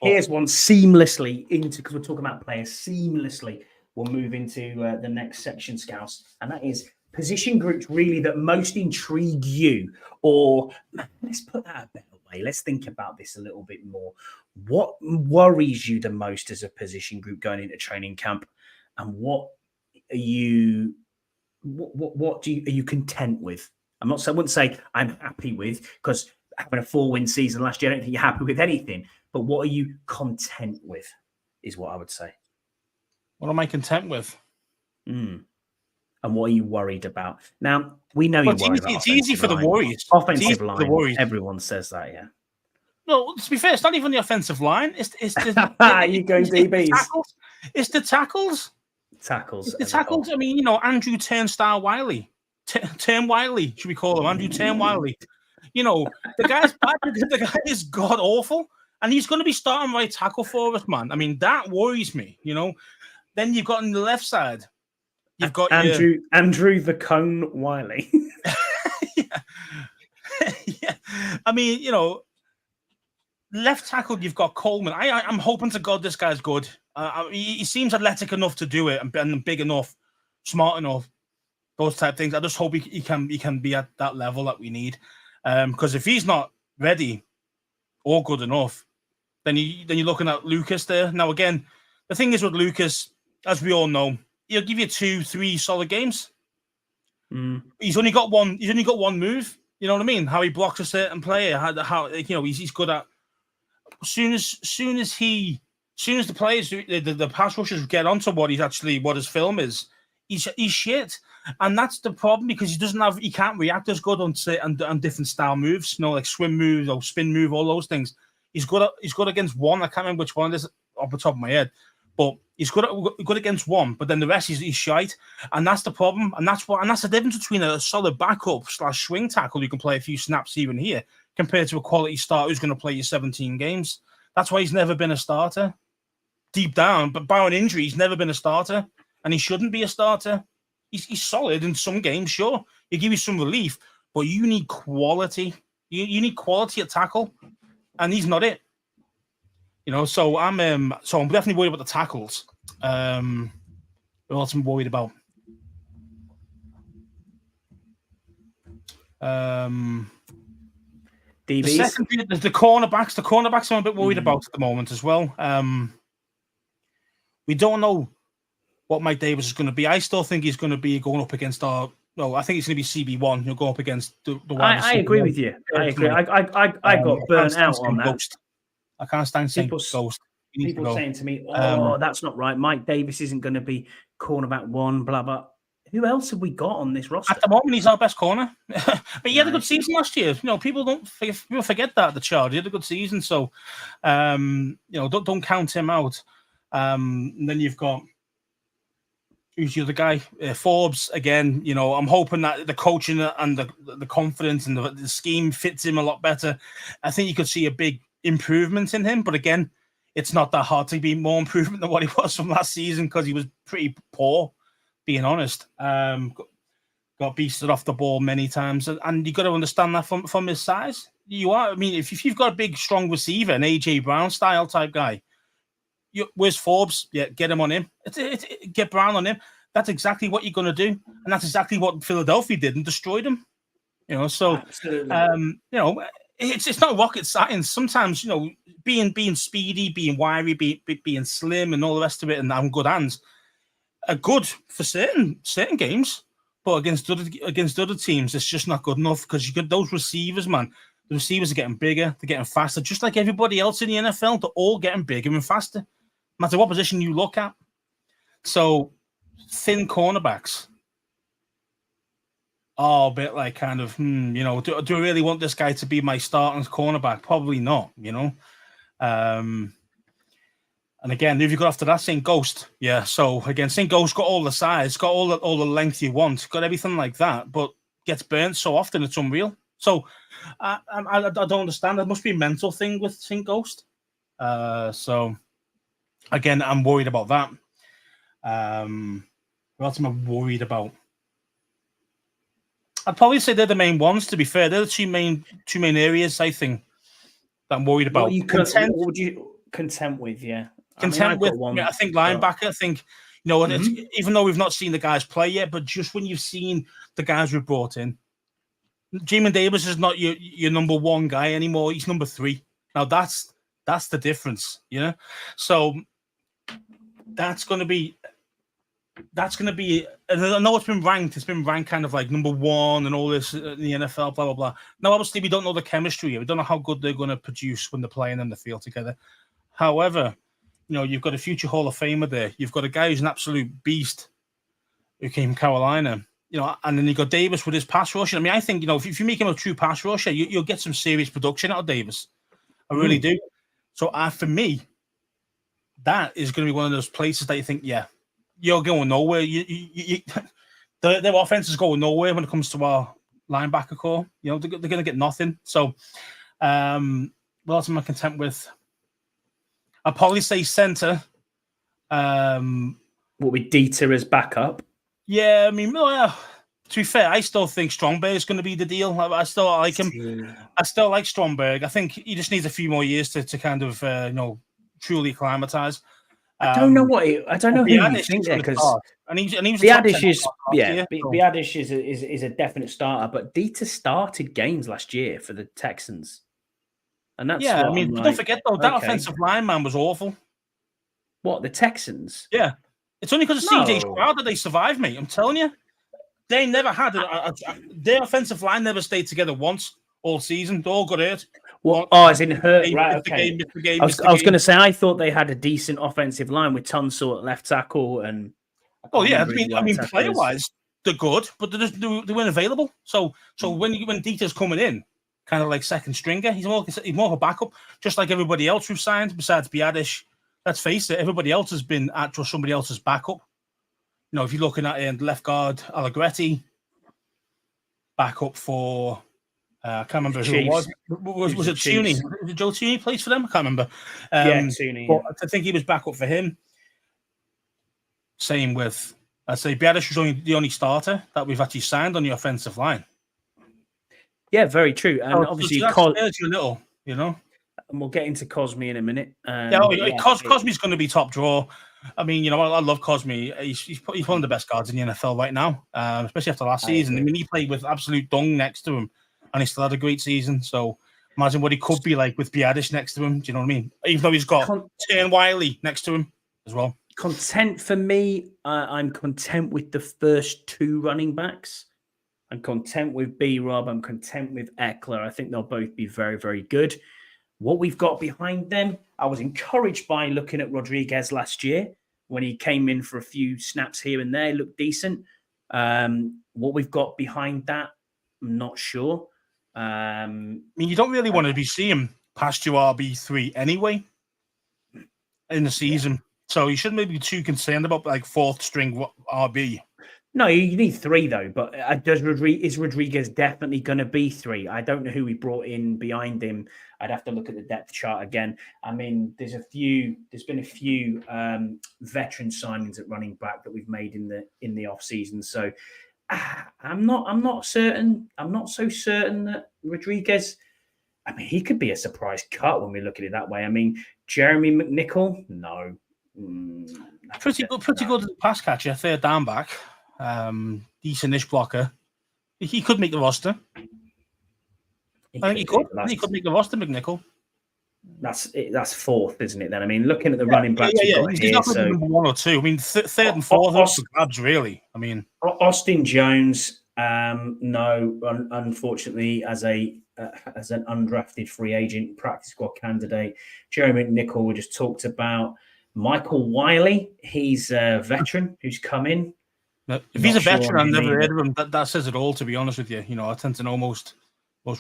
Here's one seamlessly because we're talking about players seamlessly. We'll move into the next section, Scouse, and that is position groups really that most intrigue you, or let's put that a better way. Let's think about this a little bit more. What worries you the most as a position group going into training camp, and what are you content with? I wouldn't say I'm happy with, because having a 4-win season last year, I don't think you're happy with anything. But what are you content with? Is what I would say. What am I content with? And what are you worried about? Now, we know you're worried about. It's easy for the Warriors. Offensive line. Everyone says that, yeah. No, to be fair, it's not even the offensive line. It's you going DBs? It's the tackles. Tackles. It's the tackles. I mean, Andrew Turnstile Wiley. Turn Wiley, should we call him? Andrew Turn Wiley. The guy's bad. The guy is god awful, and he's going to be starting right tackle for us, man. I mean, that worries me. Then you've got on the left side, you've got Andrew the Cone Wiley. yeah. I mean, left tackle, you've got Coleman. I'm hoping to God this guy's good. He seems athletic enough to do it and big enough, smart enough, those type of things. I just hope he can be at that level that we need. Because if he's not ready or good enough, then you're looking at Lucas there. Now, again, the thing is with Lucas, as we all know, he'll give you 2-3 solid games. He's only got one move. You know what I mean? How he blocks a certain player. How he's good at. As soon as the players, the pass rushers get onto what his film is, he's shit. And that's the problem, because he can't react as good on different style moves, like swim moves or spin move, all those things. He's good against one. I can't remember which one it is off the top of my head, but he's good against one. But then the rest he's shite, and that's the problem. And that's the difference between a solid backup / swing tackle who can play a few snaps here and here, compared to a quality starter who's going to play you 17 games. That's why he's never been a starter. Deep down, but barring injury, he's never been a starter, and he shouldn't be a starter. He's solid in some games, sure. He'll give you some relief, but you need quality. You need quality at tackle, and he's not it. So I'm definitely worried about the tackles. What else I'm worried about? DBs. The cornerbacks. The cornerbacks I'm a bit worried about at the moment as well. We don't know what Mike Davis is going to be. I still think he's going to be going up against I think he's going to be CB1. He'll go up against the I agree with you. I agree. I got burnt out on that. Ghost. I can't stand saying Ghost. People saying to me, that's not right. Mike Davis isn't going to be cornerback 1, blah, blah. Who else have we got on this roster? At the moment, he's our best corner. But he had a good season last year. People forget that, the Charge. He had a good season. So, don't count him out. And then you've got, who's the other guy? Forbes, again. I'm hoping that the coaching and the confidence and the scheme fits him a lot better. I think you could see a big improvement in him. But again, it's not that hard to be more improvement than what he was from last season because he was pretty poor, being honest. Got beasted off the ball many times, and you got to understand that from his size. I mean, if you've got a big, strong receiver, an AJ Brown style type guy, where's Forbes? Yeah, get him on him. Get Brown on him. That's exactly what you're going to do, and that's exactly what Philadelphia did and destroyed him. So it's not rocket science. Sometimes being speedy, being wiry, being slim, and all the rest of it, and having good hands are good for certain games. But against other teams, it's just not good enough because you get those receivers, man. The receivers are getting bigger, they're getting faster, just like everybody else in the NFL. They're all getting bigger and faster, no matter what position you look at. So thin cornerbacks are a bit like kind of, do I really want this guy to be my starting cornerback? Probably not, And again, who have you got after that? St. Ghost. Yeah, so again, St. Ghost got all the size, got all the length you want, got everything like that, but gets burnt so often it's unreal. So I don't understand. There must be a mental thing with St. Ghost. So again, I'm worried about that. What else am I worried about? I'd probably say they're the main ones, to be fair. They're the two main areas, I think, that I'm worried about. What would you content with, yeah? Content with, I think linebacker. I think, even though we've not seen the guys play yet, but just when you've seen the guys we've brought in, Jamin Davis is not your number one guy anymore. He's number 3. Now that's the difference, So that's going to be. And I know it's been ranked kind of like number 1 and all this in the NFL, blah blah blah. Now, obviously, we don't know the chemistry. We don't know how good they're going to produce when they're playing in the field together. However, you've got a future Hall of Famer there. You've got a guy who's an absolute beast who came from Carolina, and then you've got Davis with his pass rushing. I mean, I think, if you make him a true pass rusher, you'll get some serious production out of Davis. I really do. So for me, that is going to be one of those places that you think, yeah, you're going nowhere. Their offense is going nowhere when it comes to our linebacker core. They're going to get nothing. So what else am I content with? I'll probably say center. What with Dieter as backup? Yeah, I mean, to be fair, I still think Stromberg is going to be the deal. I still like him. I still like Stromberg. I think he just needs a few more years to kind of, truly acclimatize. I don't know who you think there, because Biadasz is a definite starter, but Dieter started games last year for the Texans. And that's don't forget though, that offensive lineman was awful. What, the Texans? Yeah, it's only because of CJ Stroud that they survived, mate. I'm telling you, they never had their offensive line never stayed together once all season. They all got hurt. Well, as in hurt, right? Okay. I was going to say, I thought they had a decent offensive line with Tunsil at left tackle, and I mean, player wise, they're good, but they weren't available. So when Dieter's coming in, kind of like second stringer, he's more of a backup, just like everybody else we've signed besides Biadasz. Let's face it, everybody else has been at just somebody else's backup. If you're looking at left guard Allegretti, backup for. I can't remember who it was. Was it Tooney? Did Joe Tooney plays for them? I can't remember. Tooney. But I think he was backup for him. Same with, I'd say Biadasz was the only starter that we've actually signed on the offensive line. Yeah, very true. And obviously, that scares you a little, And we'll get into Cosme in a minute. Cosme's going to be top draw. I mean, I love Cosme. He's one of the best guards in the NFL right now, especially after last season. I mean, he played with absolute dung next to him, and he still had a great season. So imagine what he could be like with Biadasz next to him. Do you know what I mean? Even though he's got Tern Wiley next to him as well. Content for me, I'm content with the first 2 running backs. I'm content with B-Rob. I'm content with Eckler. I think they'll both be very, very good. What we've got behind them, I was encouraged by looking at Rodriguez last year when he came in for a few snaps here and there, looked decent. What we've got behind that, I'm not sure. I mean, you don't really want to be seeing past your RB3 anyway in the season. Yeah. So you shouldn't maybe be too concerned about like 4th string RB. No, you need 3 though. But is Rodriguez definitely going to be 3? I don't know who we brought in behind him. I'd have to look at the depth chart again. I mean, there's been a few veteran signings at running back that we've made in the off season. So I'm not certain. I'm not so certain that Rodriguez. I mean, he could be a surprise cut when we look at it that way. I mean, Jeremy McNichol, no. Pretty good at the pass catcher, third down back. Decent-ish blocker. He could make the roster. I think he could. He could make the roster, McNichol. That's fourth, isn't it? Then I mean, looking at the running backs, he's not number 1 or 2. I mean, third and fourth are the grabs, really. I mean, Austin Jones, no, unfortunately, as an undrafted free agent, practice squad candidate. Jeremy McNichol, we just talked about. Michael Wiley, he's a veteran who's come in. If he's a veteran, I've never heard of him. That says it all, to be honest with you. You know, I tend to know most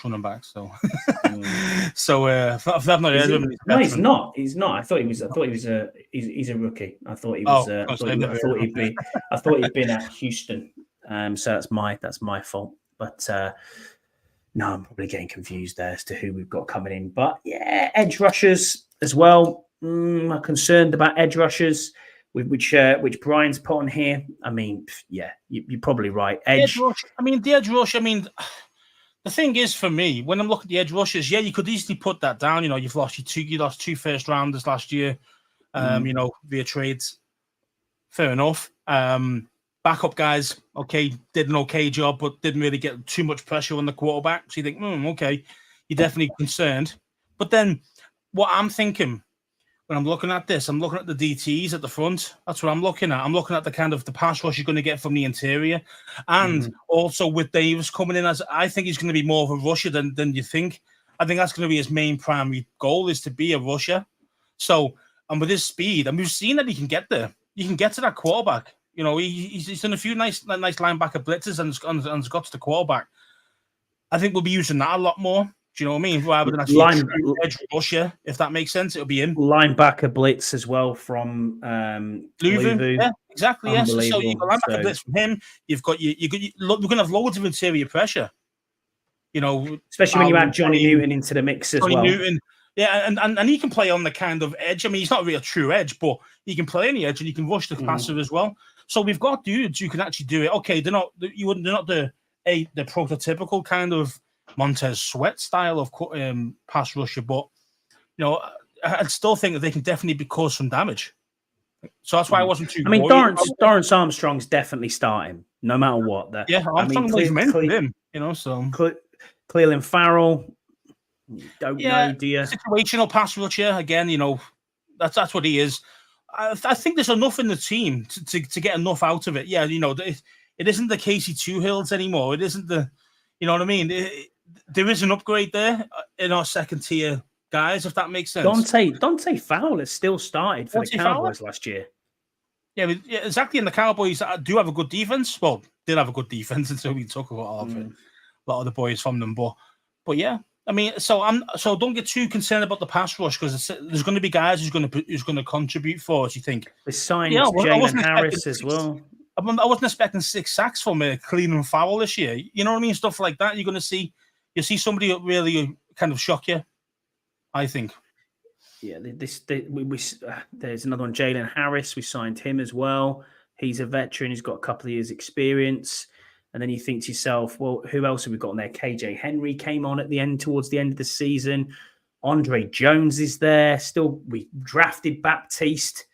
running backs. So, if I've not heard of him, no, he's not. He's not. I thought he was. He's a rookie. I thought he was. I thought he'd been at Houston. So that's my fault. But no, I'm probably getting confused there as to who we've got coming in. But yeah, edge rushers as well. I'm concerned about edge rushers, which Brian's put on here. I mean, yeah, you're probably right. The edge rush. I mean, the thing is, for me, when I'm looking at the edge rushers, yeah, you could easily put that down. You know, you lost 2 first rounders last year. You know, via trades. Fair enough. Backup guys, okay, did an okay job, but didn't really get too much pressure on the quarterback. So you think, okay, you're definitely concerned. But then, what I'm thinking. When I'm looking at this, I'm looking at the DTs at the front. That's what I'm looking at. I'm looking at the kind of the pass rush you're going to get from the interior. And also with Davis coming in, as I think he's going to be more of a rusher than you think. I think that's going to be his main primary goal, is to be a rusher. So, and with his speed, and we've seen that he can get there. You can get to that quarterback. You know, he's done a few nice linebacker blitzes and got to the quarterback. I think we'll be using that a lot more. Do you know what I mean? Rather than actually edge rusher, if that makes sense, it'll be him. Linebacker blitz as well from Louisville. Yeah, exactly. Yes. So you've got linebacker blitz from him. You've got we're going to have loads of interior pressure. You know, especially when you add Johnny Newton into the mix as well. Johnny Newton, yeah, and he can play on the kind of edge. I mean, he's not really a true edge, but he can play on the edge and he can rush the passer as well. So we've got dudes who can actually do it. Okay, they're not the prototypical kind of Montez Sweat style of pass rusher, but you know, I still think that they can definitely cause some damage. So that's why I wasn't too. I mean, Dorrance Armstrong's definitely starting, no matter what. Armstrong him, you know. So Cleveland Farrell, don't know, dear. Situational pass rusher again. You know, that's what he is. I think there's enough in the team to get enough out of it. Yeah, you know, it isn't the Casey Two-Hills anymore. It isn't the, you know what I mean. There is an upgrade there in our second tier guys, if that makes sense. Dante Fowler still started for the Cowboys last year. Yeah, exactly. And the Cowboys do have a good defense. Well, did have a good defense until we took a lot of the boys from them. But yeah, I mean, so don't get too concerned about the pass rush, because there's going to be guys who's going to contribute for us. You think we signed Jalen Harris as well. I wasn't expecting 6 sacks from Cleveland Farrell this year. You know what I mean? Stuff like that. You're going to see. You see somebody really kind of shock you, I think. Yeah, there's another one, Jalen Harris. We signed him as well. He's a veteran. He's got a couple of years' experience. And then you think to yourself, well, who else have we got on there? KJ Henry came on towards the end of the season. Andre Jones is there. Still, we drafted Baptiste.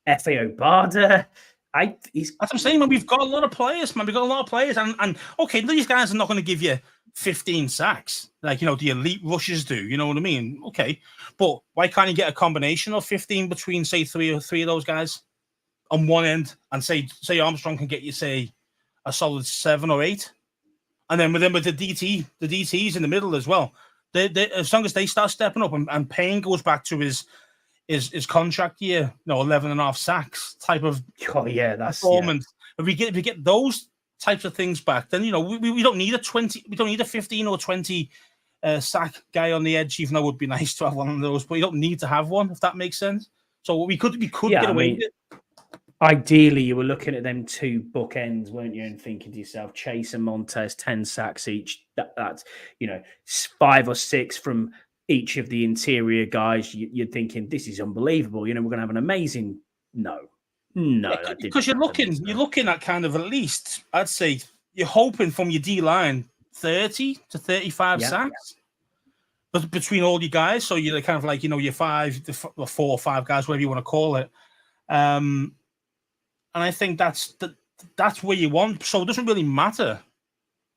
F.A. Obada. That's what I'm saying, man. We've got a lot of players, man. We've got a lot of players. And okay, these guys are not going to give you 15 sacks like, you know, the elite rushers do. You know what I mean? Okay. But why can't you get a combination of 15 between, say, three of those guys on one end, and say Armstrong can get you, say, a solid 7 or 8? And then with the DTs in the middle as well. They as long as they start stepping up and Payne goes back to his contract year, 11.5 sacks type of performance. Yeah. If we get those types of things back, then we don't need a 15 or 20 sack guy on the edge, even though it would be nice to have one of those, but you don't need to have one, if that makes sense. So we could get away with it. ideally you were looking at them two bookends, weren't you, and thinking to yourself, Chase and Montez, 10 sacks each. That's 5 or 6 from each of the interior guys. You're thinking this is unbelievable. We're going to have an amazing. No, because you're looking at kind of at least, I'd say you're hoping from your D line 30 to 35 sacks. But between all you guys, so you're kind of like, your 4 or 5 guys, whatever you want to call it. And I think that's where you want. So it doesn't really matter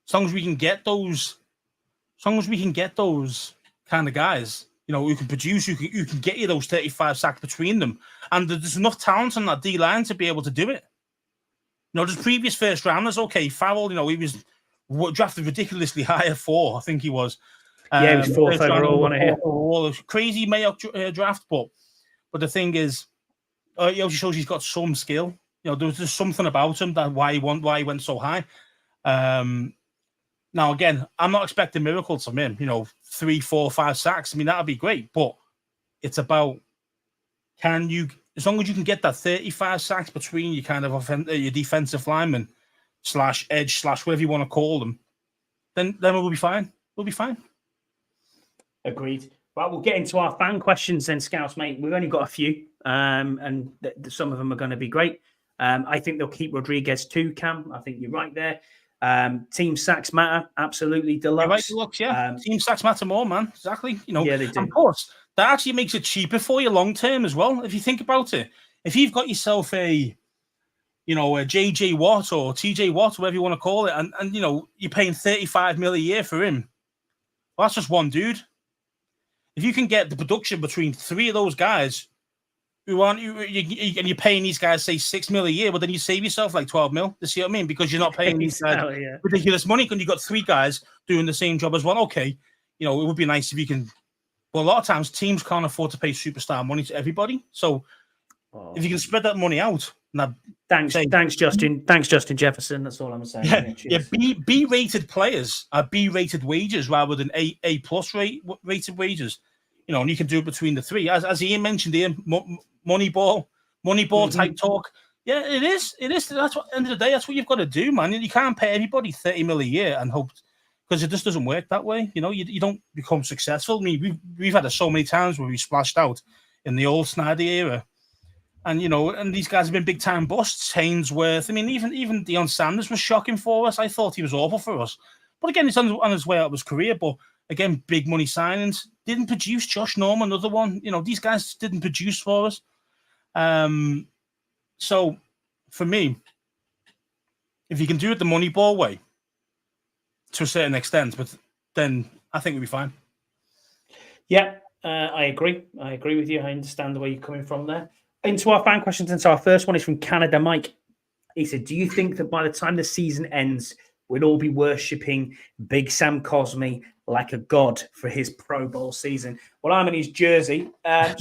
as long as we can get those. As long as we can get those kind of guys, who can produce, who can get you those 35 sacks between them, and there's enough talent on that D line to be able to do it. There's previous first rounders. Okay, Farrell, he was drafted ridiculously high at 4. I think he was. He was 4th overall. Crazy Mayock draft, but the thing is, he also shows he's got some skill. There's just something about him that why he went so high. Now again, I'm not expecting miracles from him. 3, 4, 5 sacks. I mean, that'd be great, but it's about as long as you can get that 35 sacks between your kind of your defensive lineman / edge / whatever you want to call them, then we'll be fine. We'll be fine. Agreed. Well, we'll get into our fan questions then, Scouts, mate. We've only got a few, and some of them are going to be great. I think they'll keep Rodriguez too, Cam. I think you're right there. Team sacks matter, absolutely. Deluxe. Right, Deluxe, yeah. Team sacks matter more, man. Exactly. Yeah, they do. Of course, that actually makes it cheaper for you long term as well. If you think about it, if you've got yourself a JJ Watt or TJ Watt, whatever you want to call it, and you're paying $35 million a year for him, well, that's just one dude. If you can get the production between 3 of those guys who aren't and you're paying these guys, say, $6 million a year, well, then you save yourself like $12 million. You see what I mean? Because you're not paying these guys ridiculous money because you've got 3 guys doing the same job as one. Okay, it would be nice if you can. Well, a lot of times teams can't afford to pay superstar money to everybody. So if you can spread that money out. Thanks, Justin. Thanks, Justin Jefferson. That's all I'm saying. Yeah, B-rated players are B-rated wages rather than A-plus rated wages. And you can do it between the 3. As Ian mentioned here, Moneyball type talk. Yeah, it is. That's what, end of the day, that's what you've got to do, man. You can't pay everybody $30 million a year and hope, because it just doesn't work that way. You don't become successful. I mean, we've had it so many times where we splashed out in the old Snyder era. And, and these guys have been big time busts. Haynesworth. I mean, even Deion Sanders was shocking for us. I thought he was awful for us. But again, he's on his way out of his career. But again, big money signings. Didn't produce. Josh Norman, another one. These guys didn't produce for us. So for me, if you can do it the Moneyball way to a certain extent, but then I think we'll be fine. Yeah, I agree. I agree with you. I understand the way you're coming from there. Into our fan questions. And so our first one is from Canada Mike. He said, do you think that by the time the season ends, we'll all be worshipping Big Sam Cosmi like a god for his Pro Bowl season? Well, I'm in his jersey. I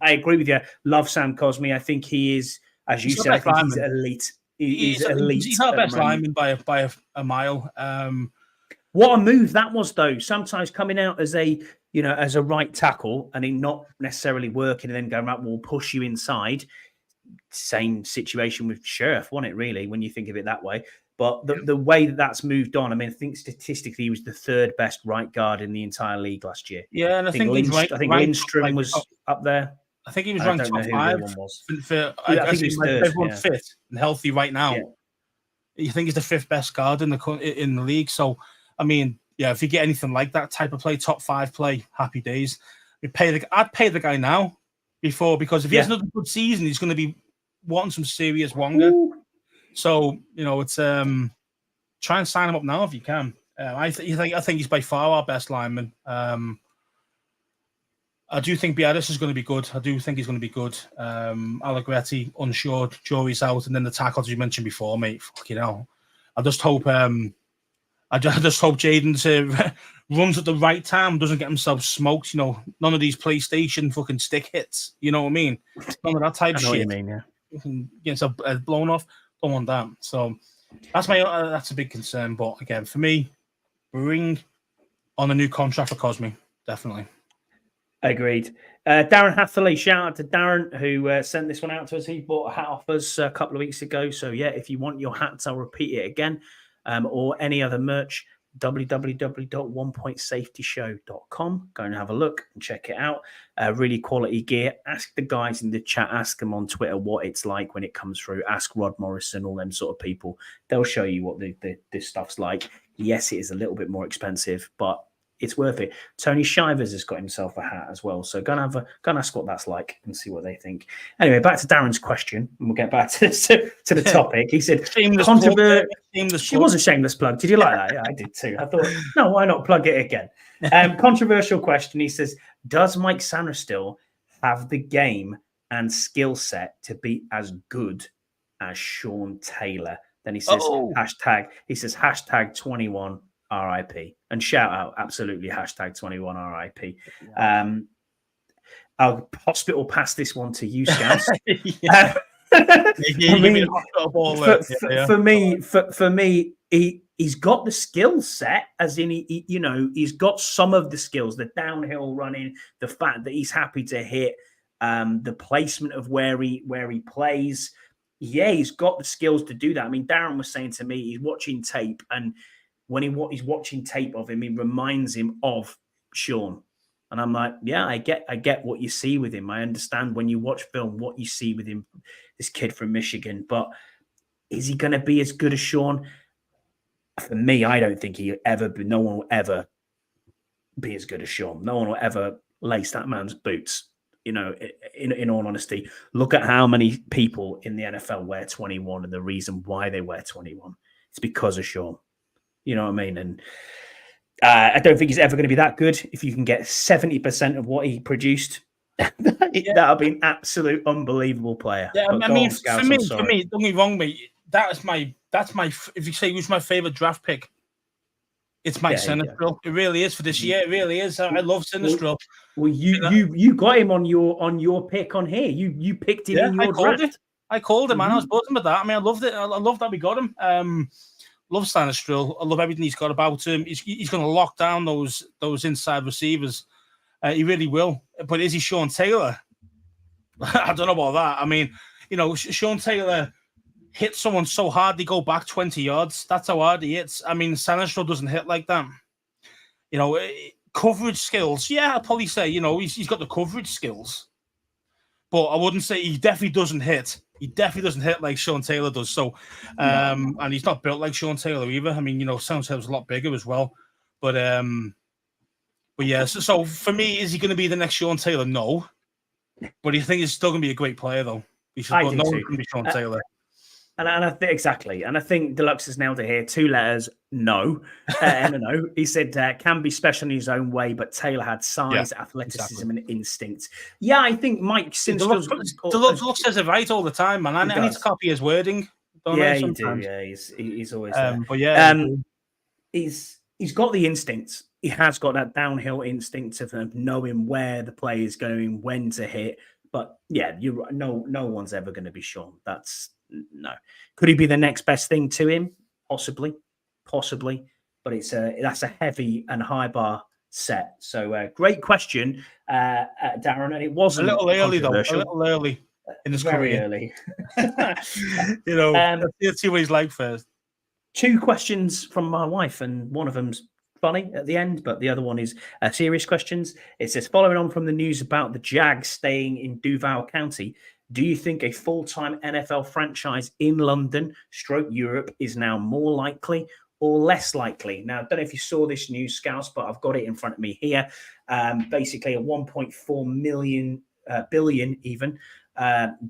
agree with you. Love Sam Cosmi. I think he is, as you said, I think he's elite. He's elite. He's our best lineman by a mile. What a move that was, though. Sometimes coming out as a right tackle and it not necessarily working and then going, right, we'll push you inside. Same situation with Sheriff, wasn't it, really, when you think of it that way? But the way that's moved on, I mean, I think statistically he was the 3rd best right guard in the entire league last year. Yeah, and I think Lindstrom was up there. I think he was ranked top 5. I think he was 3rd. Everyone's fit and healthy right now. Yeah. You think he's the 5th best guard in the league. So, I mean, yeah, if you get anything like that type of play, top 5 play, happy days. I'd pay the guy now because if he has another good season, he's going to be wanting some serious Wonga. Ooh. So, it's try and sign him up now if you can. I think he's by far our best lineman. I do think Biadasz is going to be good. I do think he's going to be good. Allegretti, unsure. Jury's out. And then the tackles you mentioned before, mate. Fucking hell. I just hope Jaden runs at the right time, doesn't get himself smoked. None of these PlayStation fucking stick hits. You know what I mean? None of that type shit. What you mean, yeah. Get himself blown off. Don't want that. So that's a big concern. But again, for me, bring on a new contract for Cosmi, definitely. Agreed. Darren Hatherley, shout out to Darren who sent this one out to us. He bought a hat off us a couple of weeks ago. So yeah, if you want your hats, I'll repeat it again, or any other merch, www.onepointsafetyshow.com. Go and have a look and check it out. Really quality gear. Ask the guys in the chat, ask them on Twitter what it's like when it comes through. Ask Rod Morrison, all them sort of people. They'll show you what this stuff's like. Yes, it is a little bit more expensive, but it's worth it. Tony Shivers has got himself a hat as well. So go and ask what that's like and see what they think. Anyway, back to Darren's question, and we'll get back to the topic. He said, she was a shameless plug. Did you like that? Yeah, I did too. I thought, no, why not plug it again? Controversial question. He says, does Mike Sainristil have the game and skill set to be as good as Sean Taylor? Then he says, hashtag 21 RIP, and shout out absolutely hashtag 21 RIP. I'll hospital pass this one to you, Scouts. For me, he's got the skill set, as in he's got some of the skills, the downhill running, the fact that he's happy to hit, the placement of where he plays. Yeah, he's got the skills to do that. I mean, Darren was saying to me, he's watching tape, and when he's watching tape of him, he reminds him of Sean. And I'm like, yeah, I get what you see with him. I understand when you watch film what you see with him, this kid from Michigan. But is he going to be as good as Sean? For me, I don't think no one will ever be as good as Sean. No one will ever lace that man's boots. In all honesty, look at how many people in the NFL wear 21, and the reason why they wear 21, it's because of Sean. You know what I mean? And I don't think he's ever going to be that good. If you can get 70% of what he produced, that'll be an absolute unbelievable player. Yeah, I mean, for me, don't get me wrong, mate. That's my. If you say who's my favorite draft pick, it's Mike Sainristil. It really is for this year. It really is. I love Sainristil. Well, you got him on your pick on here. You picked him in your draft. I called him, man. I was buzzing with that. I mean, I loved it. I love that we got him. Love Sainristil. I love everything he's got about him. He's going to lock down those inside receivers. He really will. But is he Sean Taylor? I don't know about that. I mean, Sean Taylor hit someone so hard they go back 20 yards. That's how hard he hits. I mean, Sainristil doesn't hit like that. Coverage skills. Yeah, I'd probably say, he's got the coverage skills. But I wouldn't say he definitely doesn't hit. He definitely doesn't hit like Sean Taylor does. So, and he's not built like Sean Taylor either. I mean, Sean Taylor's a lot bigger as well. But yeah. So for me, is he going to be the next Sean Taylor? No. But I think he's still going to be a great player, though. No one's going to be Sean Taylor. And I think exactly. And I think Deluxe has nailed it here. 2 letters, no. No. He said can be special in his own way, but Taylor had size, athleticism, and instinct. Yeah, I think Mike Sainristil. Deluxe says it right all the time, man. I need to copy his wording. You do. Yeah, he's always there. But yeah, he's got the instincts. He has got that downhill instinct of knowing where the play is going, when to hit. But yeah, you're right. No one's ever going to be Sean. No. Could he be the next best thing to him? Possibly. But that's a heavy and high bar set. So great question, Darren. And it wasn't a little early though. A little early in his career. Early. Let's see what he's like first. 2 questions from my wife, and one of them's funny at the end, but the other one is serious questions. It says, following on from the news about the Jags staying in Duval County, do you think a full-time NFL franchise in London / Europe is now more likely or less likely? Now, I don't know if you saw this news, Scouts, but I've got it in front of me here. Basically, a 1.4 billion even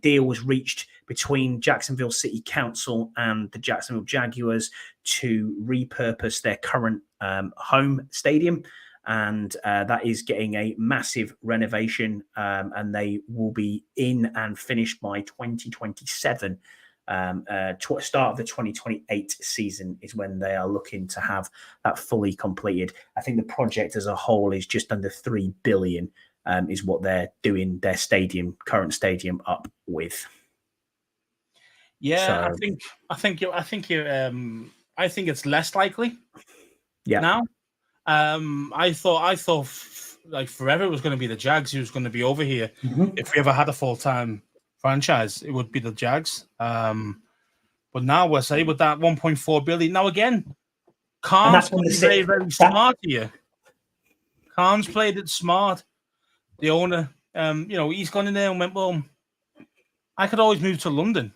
deal was reached between Jacksonville City Council and the Jacksonville Jaguars to repurpose their current home stadium. And that is getting a massive renovation, and they will be in and finished by 2027. Start of the 2028 season is when they are looking to have that fully completed. I think the project as a whole is just under 3 billion, is what they're doing their current stadium up with. Yeah, so, I think it's less likely. Yeah. Now. I thought like forever it was going to be the Jags who was going to be over here. Mhm. If we ever had a full-time franchise, it would be the Jags. But now we're saying with that 1.4 billion. Now again, Khan's very, very smart here. Khan's played it smart. The owner, he's gone in there and went, well, I could always move to London.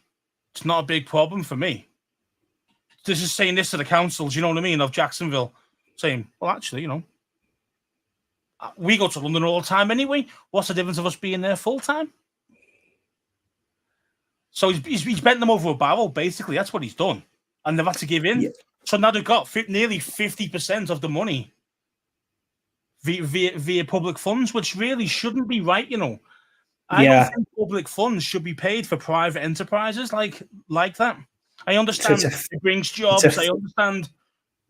It's not a big problem for me. This is saying this to the councils, you know what I mean, of Jacksonville, saying, well, actually, we go to London all the time anyway. What's the difference of us being there full time? So he's bent them over a barrel, basically. That's what he's done. And they've had to give in. Yeah. So now they've got nearly 50% of the money via public funds, which really shouldn't be right, I don't think public funds should be paid for private enterprises like that. I understand it brings jobs. I understand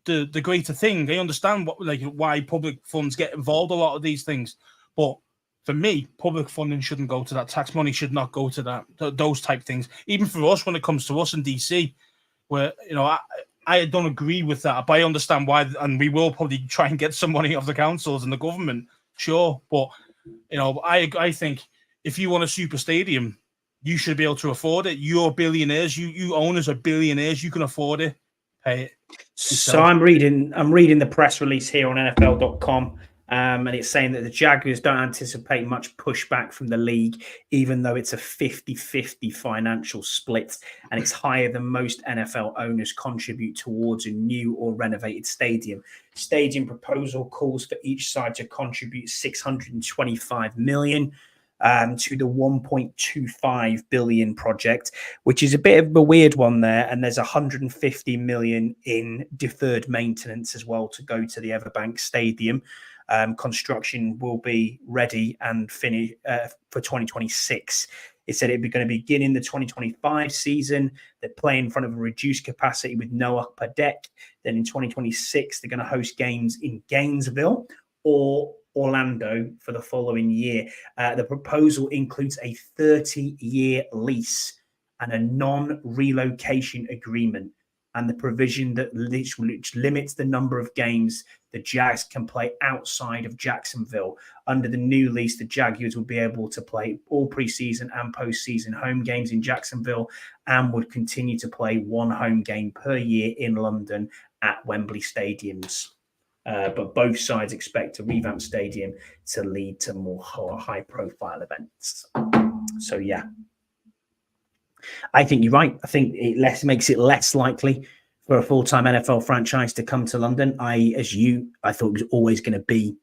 the greater thing. I understand why public funds get involved a lot of these things. But for me, public funding shouldn't go to that. Tax money should not go to those type things. Even for us, when it comes to us in DC, where I don't agree with that, but I understand why, and we will probably try and get some money off the councils and the government, sure. But I think if you want a super stadium, you should be able to afford it. You're billionaires. You owners are billionaires. You can afford it. Pay it. So I'm reading the press release here on NFL.com, and it's saying that the Jaguars don't anticipate much pushback from the league, even though it's a 50-50 financial split, and it's higher than most NFL owners contribute towards a new or renovated stadium. Stadium proposal calls for each side to contribute $625 million. To the 1.25 billion project, which is a bit of a weird one there. And there's 150 million in deferred maintenance as well to go to the Everbank Stadium. Construction will be ready and finished for 2026. It said it'd be going to begin in the 2025 season. They play in front of a reduced capacity with no upper deck. Then in 2026, they're going to host games in Gainesville or Orlando for the following year. The proposal includes a 30-year lease and a non-relocation agreement, and the provision that which limits the number of games the Jags can play outside of Jacksonville. Under the new lease, the Jaguars would be able to play all preseason and postseason home games in Jacksonville and would continue to play one home game per year in London at Wembley stadiums. But both sides expect a revamped stadium to lead to more high-profile events. So, yeah. I think you're right. I think it makes it less likely for a full-time NFL franchise to come to London. I thought it was always going to be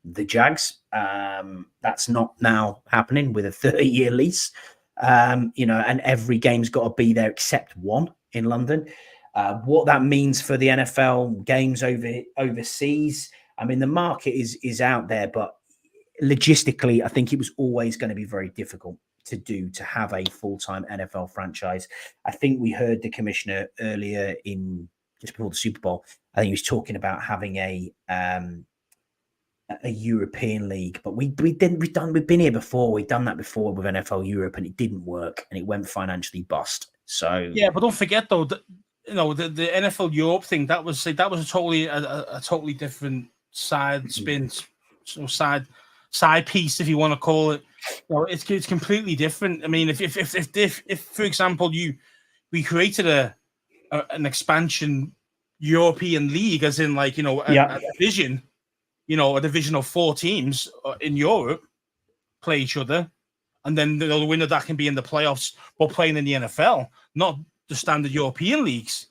the Jags. That's not now happening with a 30-year lease. And every game's got to be there except one in London. What that means for the NFL games overseas, I mean, the market is out there, but logistically, I think it was always going to be very difficult to have a full-time NFL franchise. I think we heard the commissioner earlier just before the Super Bowl. I think he was talking about having a European league, but we've been here before. We've done that before with NFL Europe, and it didn't work, and it went financially bust. So yeah, but don't forget though that the NFL Europe thing that was a totally different side spin, side piece, if you want to call it. It's completely different. I mean, if for example we created an expansion European league, as in a division, a division of 4 teams in Europe play each other, and then the winner that can be in the playoffs but playing in the NFL, not the standard European leagues,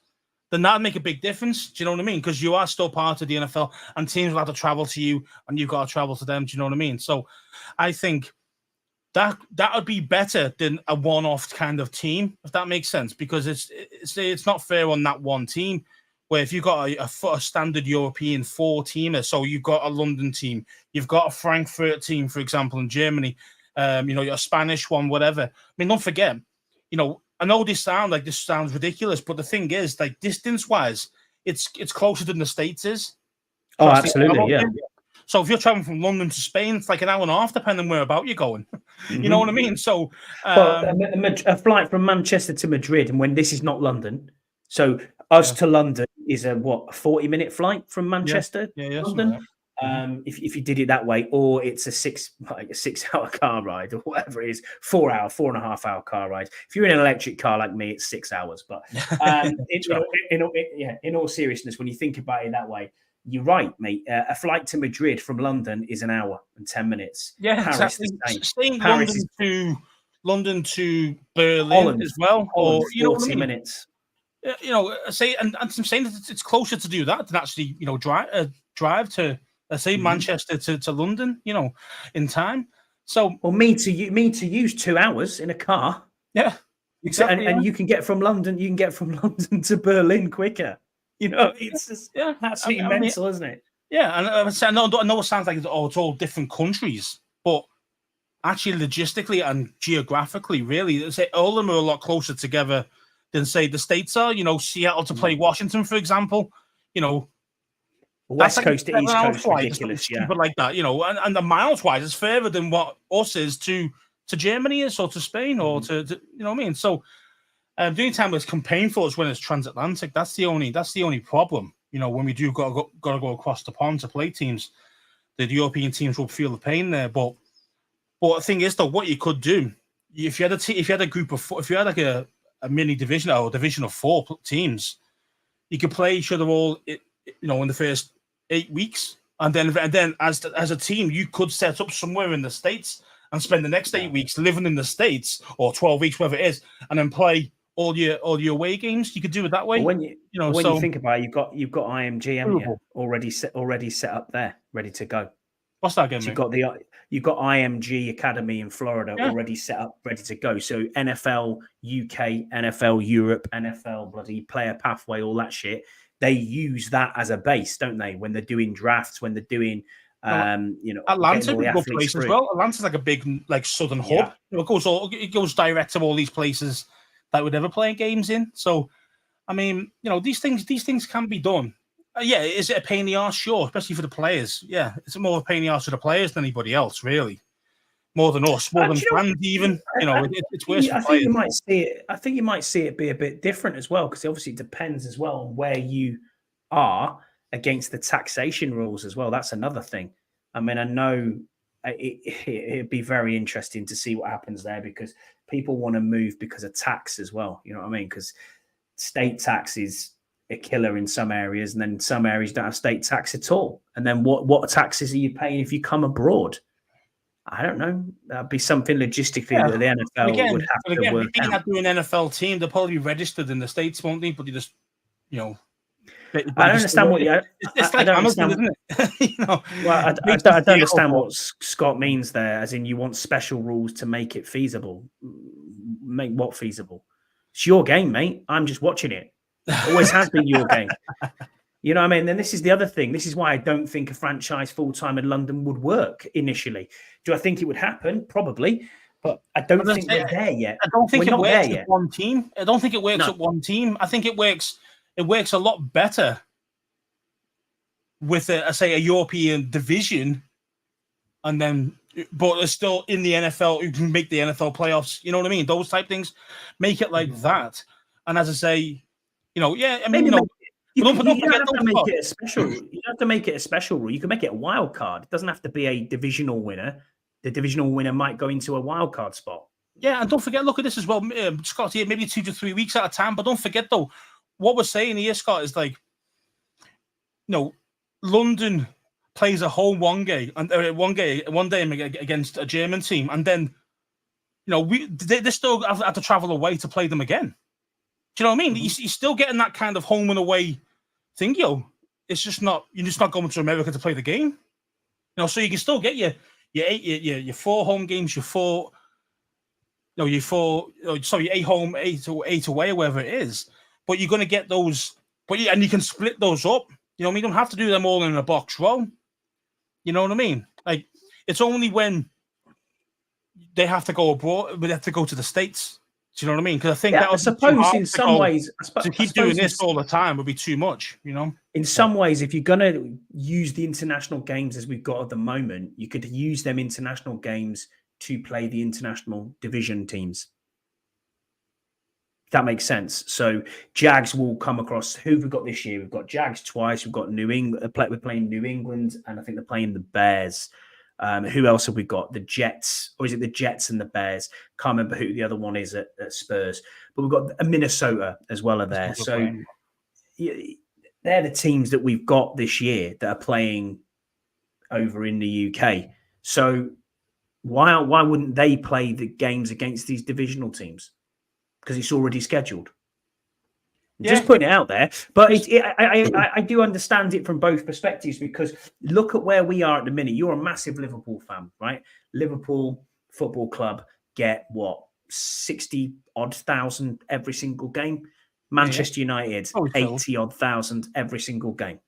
then that'd make a big difference. Do you know what I mean? Because you are still part of the NFL, and teams will have to travel to you, and you've got to travel to them. Do you know what I mean? So I think that would be better than a one-off kind of team, if that makes sense, because it's not fair on that one team. Where if you've got a standard European 4-teamer, so you've got a London team, you've got a Frankfurt team, for example, in Germany, your Spanish one, whatever. I mean, don't forget, I know this sounds ridiculous, but the thing is, distance-wise, it's closer than the States is. Oh, absolutely, yeah. So if you're traveling from London to Spain, it's like an hour and a half, depending where about you're going. You know what I mean? So, a flight from Manchester to Madrid, and when this is not London, so to London is a 40-minute flight from Manchester to London. If you did it that way, or it's a 6-hour car ride or whatever it is, 4.5 hour car ride. If you're in an electric car like me, it's 6 hours. But in all seriousness, when you think about it that way, you're right, mate. A flight to Madrid from London is 1 hour and 10 minutes. Yeah, Paris exactly. Same London to Berlin Holland as well, Holland, or 40 minutes. Say, and I'm saying that it's closer to do that than actually, drive to, let's say, Manchester to London, in time. So, well, me to use 2 hours in a car. Yeah, exactly. And you can get from London to Berlin quicker. It's just absolutely mental, isn't it? Yeah, and I know it sounds like it's all different countries, but actually, logistically and geographically, really, say all of them are a lot closer together than, say, the States are. Seattle to play Washington, for example. West Coast to East Coast, ridiculous, but like that, and the miles wise, it's further than what us is to Germany is, or to Spain, or to what I mean. So, the only time it's painful is when it's transatlantic. That's the only problem. When we do got to go across the pond to play teams, the European teams will feel the pain there, but. But the thing is, though, what you could do if you had a group of 4, if you had like a mini division or a division of 4 teams, you could play each other all, in the first 8 weeks, and then as a team, you could set up somewhere in the States and spend the next 8 weeks living in the States, or 12 weeks, whatever it is, and then play all your away games. You could do it that way. Well, when you think about it, you've got IMG, haven't you? Already set up there, ready to go. What's that game? So you've got IMG Academy in Florida already set up, ready to go. So NFL UK, NFL Europe, NFL bloody player pathway, all that shit. They use that as a base, don't they? When they're doing drafts, when they're doing, Atlanta's a good place as well. Atlanta's like a big, southern hub. Yeah. It goes direct to all these places that would ever play games in. So, I mean, these things can be done. Is it a pain in the arse? Sure, especially for the players. Yeah, it's more of a pain in the arse for the players than anybody else, really. More than us, more than fans, even. It's worse for players. I think you might see it be a bit different as well, because obviously it depends as well on where you are against the taxation rules as well. That's another thing. I mean, I know it'd be very interesting to see what happens there, because people want to move because of tax as well. You know what I mean? Because state tax is a killer in some areas, and then some areas don't have state tax at all. And then what taxes are you paying if you come abroad? I don't know. That'd be something logistically that the NFL would have to work out. Being an NFL team, they'll probably be registered in the States, won't they? But you just, I don't understand what you. It's like Amazon, isn't it? Well, I don't understand what Scott means there. As in, you want special rules to make it feasible. Make what feasible? It's your game, mate. I'm just watching it. Always has been your game. You know what I mean? Then this is the other thing. This is why I don't think a franchise full-time in London would work initially. Do I think it would happen? Probably. But I don't think we're there yet. I don't think it works with one team. I don't think it works with one team. I think it works a lot better with a European division, and then but it's still in the NFL, who can make the NFL playoffs. You know what I mean? Those type things. Make it like that. And as I say, I mean, you don't have to make it a special. You don't have to make it a special rule. You can make it a wild card. It doesn't have to be a divisional winner. The divisional winner might go into a wild card spot. Yeah, and don't forget, look at this as well, Scott. Here, maybe 2 to 3 weeks at a time. But don't forget, though, what we're saying here, Scott, is like, London plays a home one day against a German team, and then they still have to travel away to play them again. Do you know what I mean? You're still getting that kind of home and away thing, It's just not, you're just not going to America to play the game. So you can still get your 4 home games, your 8 home, 8 away, or whatever it is. But you're going to get those, and you can split those up. You don't have to do them all in a box row. You know what I mean? Like, it's only when they have to go abroad, they have to go to the States. Do you know what I mean? Because I think I suppose in some ways, to keep doing this all the time would be too much. In some ways, if you're going to use the international games as we've got at the moment, you could use them international games to play the international division teams. That makes sense. So Jags will come across. Who have we got this year? We've got Jags twice. We've got New England. We're playing New England, and I think they're playing the Bears. Who else have we got? The Jets, or is it the Jets and the Bears? Can't remember who the other one is at Spurs. But we've got Minnesota as well are there. So they're the teams that we've got this year that are playing over in the UK. So why wouldn't they play the games against these divisional teams? Because it's already scheduled. Just putting it out there. But I do understand it from both perspectives, because look at where we are at the minute. You're a massive Liverpool fan, right? Liverpool Football Club get, 60-odd thousand every single game? Manchester United, 80-odd thousand every single game.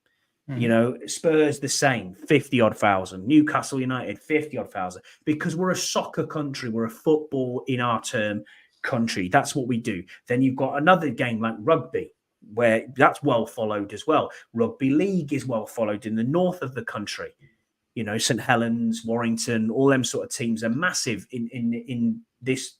You know, Spurs the same, 50-odd thousand. Newcastle United, 50-odd thousand. Because we're a soccer country. We're a football in our term country. That's what we do. Then you've got another game like rugby, where that's well followed as well. Rugby league is well followed in the north of the country. You know, St Helens, Warrington, all them sort of teams are massive in this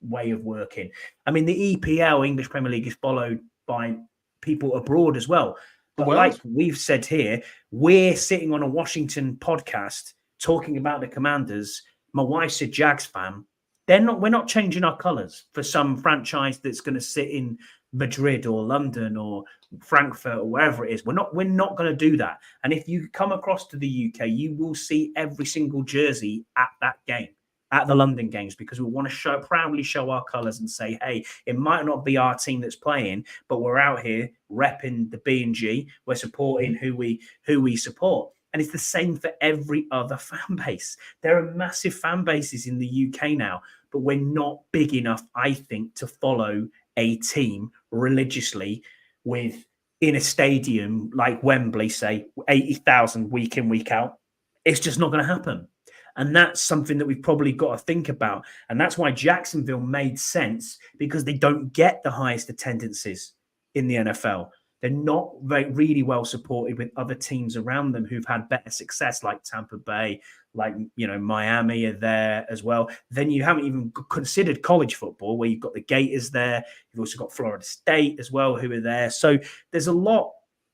way of working. I mean, the EPL, English Premier League, is followed by people abroad as well. But like we've said here, we're sitting on a Washington podcast talking about the Commanders. My wife's a Jags fan. We're not changing our colours for some franchise that's going to sit in Madrid or London or Frankfurt or wherever it is. We're not going to do that. And if you come across to the UK, you will see every single jersey at that game, at the London games, because we want to proudly show our colours and say, hey, it might not be our team that's playing, but we're out here repping the B&G. We're supporting who we support. And it's the same for every other fan base. There are massive fan bases in the UK now, but we're not big enough, I think, to follow a team religiously in a stadium like Wembley, say, 80,000 week in, week out. It's just not going to happen. And that's something that we've probably got to think about. And that's why Jacksonville made sense, because they don't get the highest attendances in the NFL. They're not really well supported with other teams around them who've had better success, like Tampa Bay, like, you know, Miami are there as well. Then you haven't even considered college football, where you've got the Gators there. You've also got Florida State as well, who are there. So there's a lot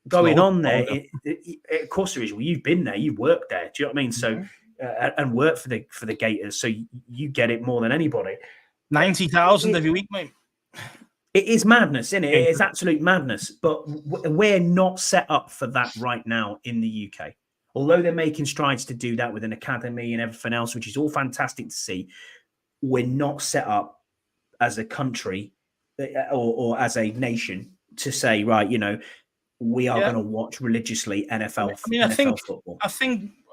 going on there. Of course there is. Well, you've been there, you've worked there. Do you know what I mean? So and worked for the Gators, so you get it more than anybody. 90,000 every week, mate. It is madness, isn't it? It is absolute madness. But we're not set up for that right now in the UK. Although they're making strides to do that with an academy and everything else, which is all fantastic to see, we're not set up as a country or as a nation to say, right, you know, we are going to watch religiously NFL football.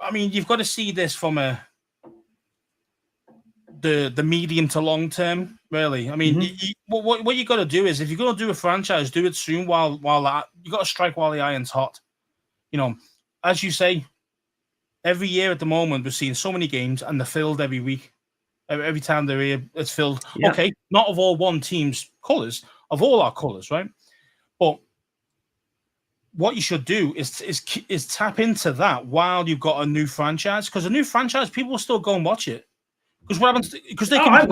I mean, you've got to see this from the medium to long term, really. I mean, what you got to do is, if you're going to do a franchise, do it soon while you got to strike while the iron's hot. You know, as you say, every year at the moment we're seeing so many games and they're filled every week. Every time they're here, it's filled. Yeah. Okay, not of all one team's colours, of all our colours, right? But what you should do is tap into that while you've got a new franchise, because a new franchise, people will still go and watch it. Because what happens? Because they can. I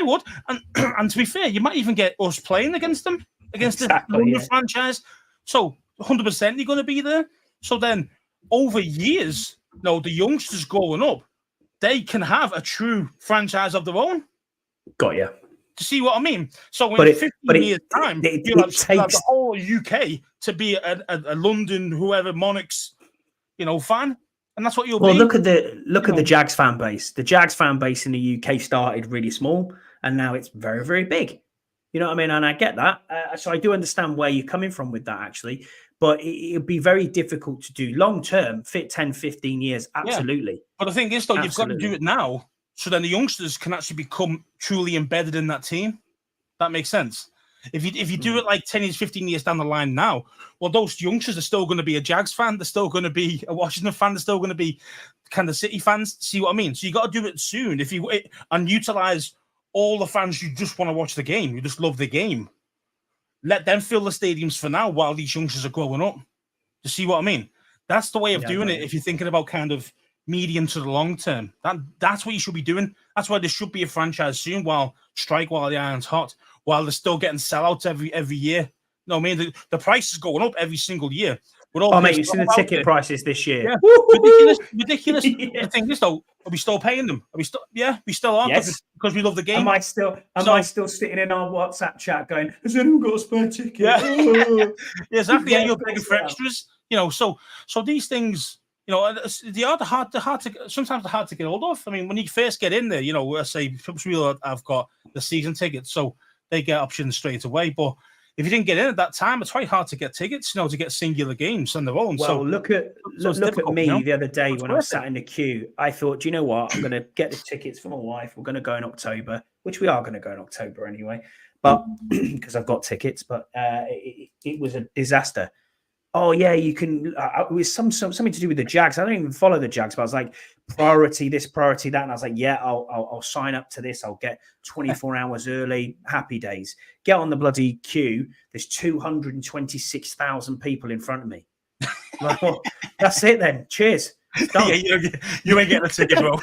would. And to be fair, you might even get us playing against them, against the new franchise. So 100% you're going to be there. So then, over years, the youngsters growing up, they can have a true franchise of their own. Got you. To see what I mean? So in 15 years' time, you'll have the whole UK to be a London, whoever, Monarchs, fan. And that's what you'll be. Well, look at the Jags fan base. The Jags fan base in the UK started really small, and now it's very, very big. You know what I mean? And I get that. So I do understand where you're coming from with that, actually. But it'd be very difficult to do long term, 10, 15 years. Absolutely. Yeah. But the thing is, though, you've got to do it now, so then the youngsters can actually become truly embedded in that team. That makes sense. If you do it like 10 years, 15 years down the line now, well, those youngsters are still going to be a Jags fan. They're still going to be a Washington fan. They're still going to be Kansas City fans. See what I mean? So you got to do it soon and utilize all the fans who just want to watch the game, who just love the game. Let them fill the stadiums for now while these youngsters are growing up. You see what I mean? That's the way of doing it if you're thinking about kind of medium to the long term. That's what you should be doing. That's why there should be a franchise soon, while the iron's hot. while they're still getting sellouts every year. No, I mean the price is going up every single year. Oh, mate, you've seen the ticket prices this year. Yeah, ridiculous. Yeah. The thing is, though, are we still paying them? Are we still? Yeah, we still are. Yes. Because we love the game. Am I still sitting in our WhatsApp chat going, has anyone got a spare ticket? Yeah, Oh. yeah, exactly. Yeah, And you're of course paying for they are. extras. You know, so these things, you know, they are sometimes they're hard to get hold of. I mean, when you first get in there, you know, I say some people have got the season tickets, so they get options straight away. But if you didn't get in at that time, it's quite hard to get tickets, you know, to get singular games on their own. Well, So look at me, you know? The other day when I was sat in the queue. I thought, do you know what? I'm going to get the tickets for my wife. We're going to go in October, which we are going to go in October anyway, but because I've got tickets. But it was a disaster. Oh yeah, you can. It was something to do with the Jags. I don't even follow the Jags, but I was like, priority this, priority that, and I was like, yeah, I'll sign up to this. I'll get 24 hours early. Happy days. Get on the bloody queue. There's 226,000 people in front of me. Like, well, that's it then. Cheers. Yeah, you ain't getting a ticket, bro.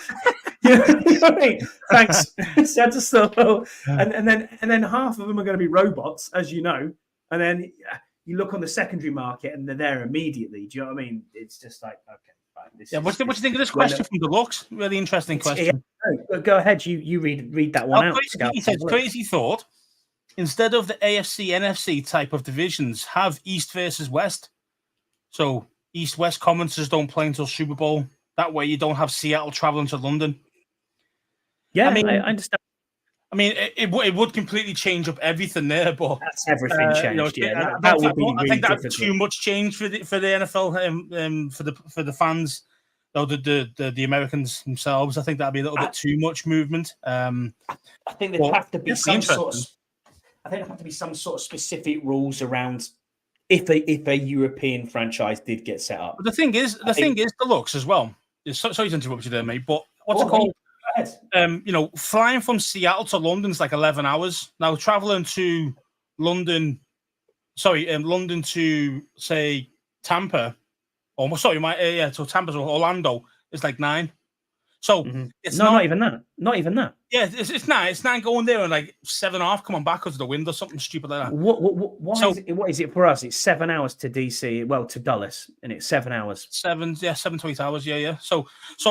You know what I mean? Thanks. So I just thought, and then half of them are going to be robots, as you know, and then. You look on the secondary market and they're there immediately. Do you know what I mean? It's just like, okay, fine. What do you think of this question from Deluxe? Really interesting question. Go ahead. You read that one out. He says, crazy thought. Instead of the AFC, NFC type of divisions, have East versus West. So East-West conferences don't play until Super Bowl. That way you don't have Seattle traveling to London. Yeah, I understand. I mean, it would completely change up everything there, but that's everything changed. You know, I think that's too much change for the NFL, for the fans, or the Americans themselves. I think that'd be a little bit too much movement. I think there'd have to be some sort of. I think there have to be some sort of specific rules around if a European franchise did get set up. But the thing is, Deluxe as well. Sorry to interrupt you there, mate. But what's it called? You know, flying from Seattle to London is like 11 hours. Now, traveling to London to say Tampa, so Tampa or Orlando is like 9. So it's not even that. Not even that. Yeah, it's 9. It's 9 going there and like 7.5 coming back because of the wind or something stupid like that. What is it for us? It's 7 hours to DC, well, to Dulles, and it's 7 hours. 7 to 8 hours, yeah. So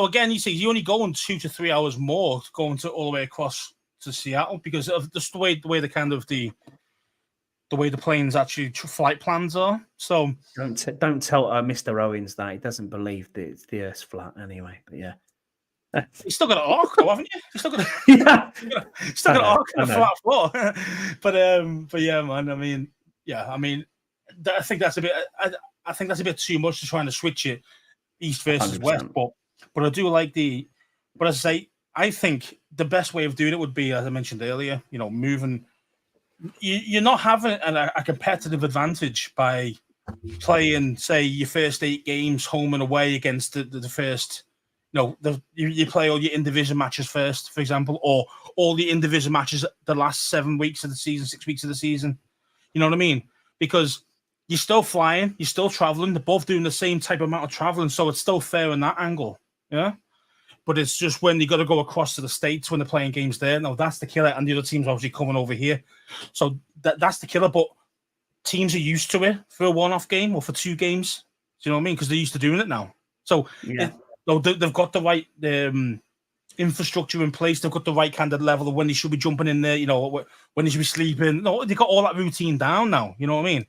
again, you see, you're only going 2 to 3 hours more going to all the way across to Seattle because of just the way the kind of the way the planes actually flight plans are. So don't tell Mr. Owens that. He doesn't believe that the Earth's flat anyway. But yeah. You still got an arc, though, haven't you? You still got an arc and a flat floor. But yeah, man. I think that's a bit. I think that's a bit too much to trying to switch it East versus 100%. West. But I do like But as I say, I think the best way of doing it would be, as I mentioned earlier, you know, moving. You're not having a competitive advantage by playing, say, your first 8 games home and away against the first. No, you play all your in-division matches first, for example, or all the in-division matches the last 7 weeks of the season, 6 weeks of the season. You know what I mean? Because you're still flying, you're still traveling. They're both doing the same type amount of traveling, so it's still fair in that angle. Yeah, but it's just when you got to go across to the States when they're playing games there. No, that's the killer, and the other team's obviously coming over here, so that's the killer. But teams are used to it for a one-off game or for 2 games. Do you know what I mean? Because they're used to doing it now. So yeah. They've got the right infrastructure in place. They've got the right kind of level of when they should be jumping in there, you know, when they should be sleeping. No, they've got all that routine down now, you know what I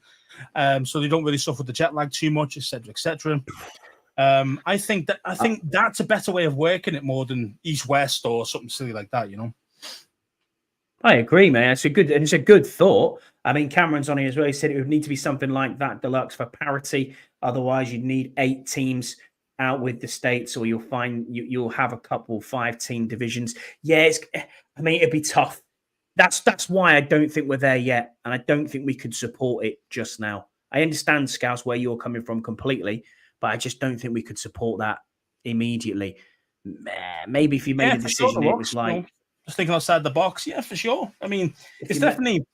mean? So they don't really suffer the jet lag too much, etc., etc. I think that's a better way of working it more than East-West or something silly like that, you know? I agree, man. It's a good thought. I mean, Cameron's on here as well. He said it would need to be something like that, Deluxe, for parity. Otherwise, you'd need 8 teams out with the States, or you'll have a couple 5-team divisions. Yeah, it'd be tough. That's why I don't think we're there yet, and I don't think we could support it just now. I understand, Scouts, where you're coming from completely, but I just don't think we could support that immediately. Maybe if you made a decision, it was like just thinking outside the box. Yeah, for sure. I mean, it's definitely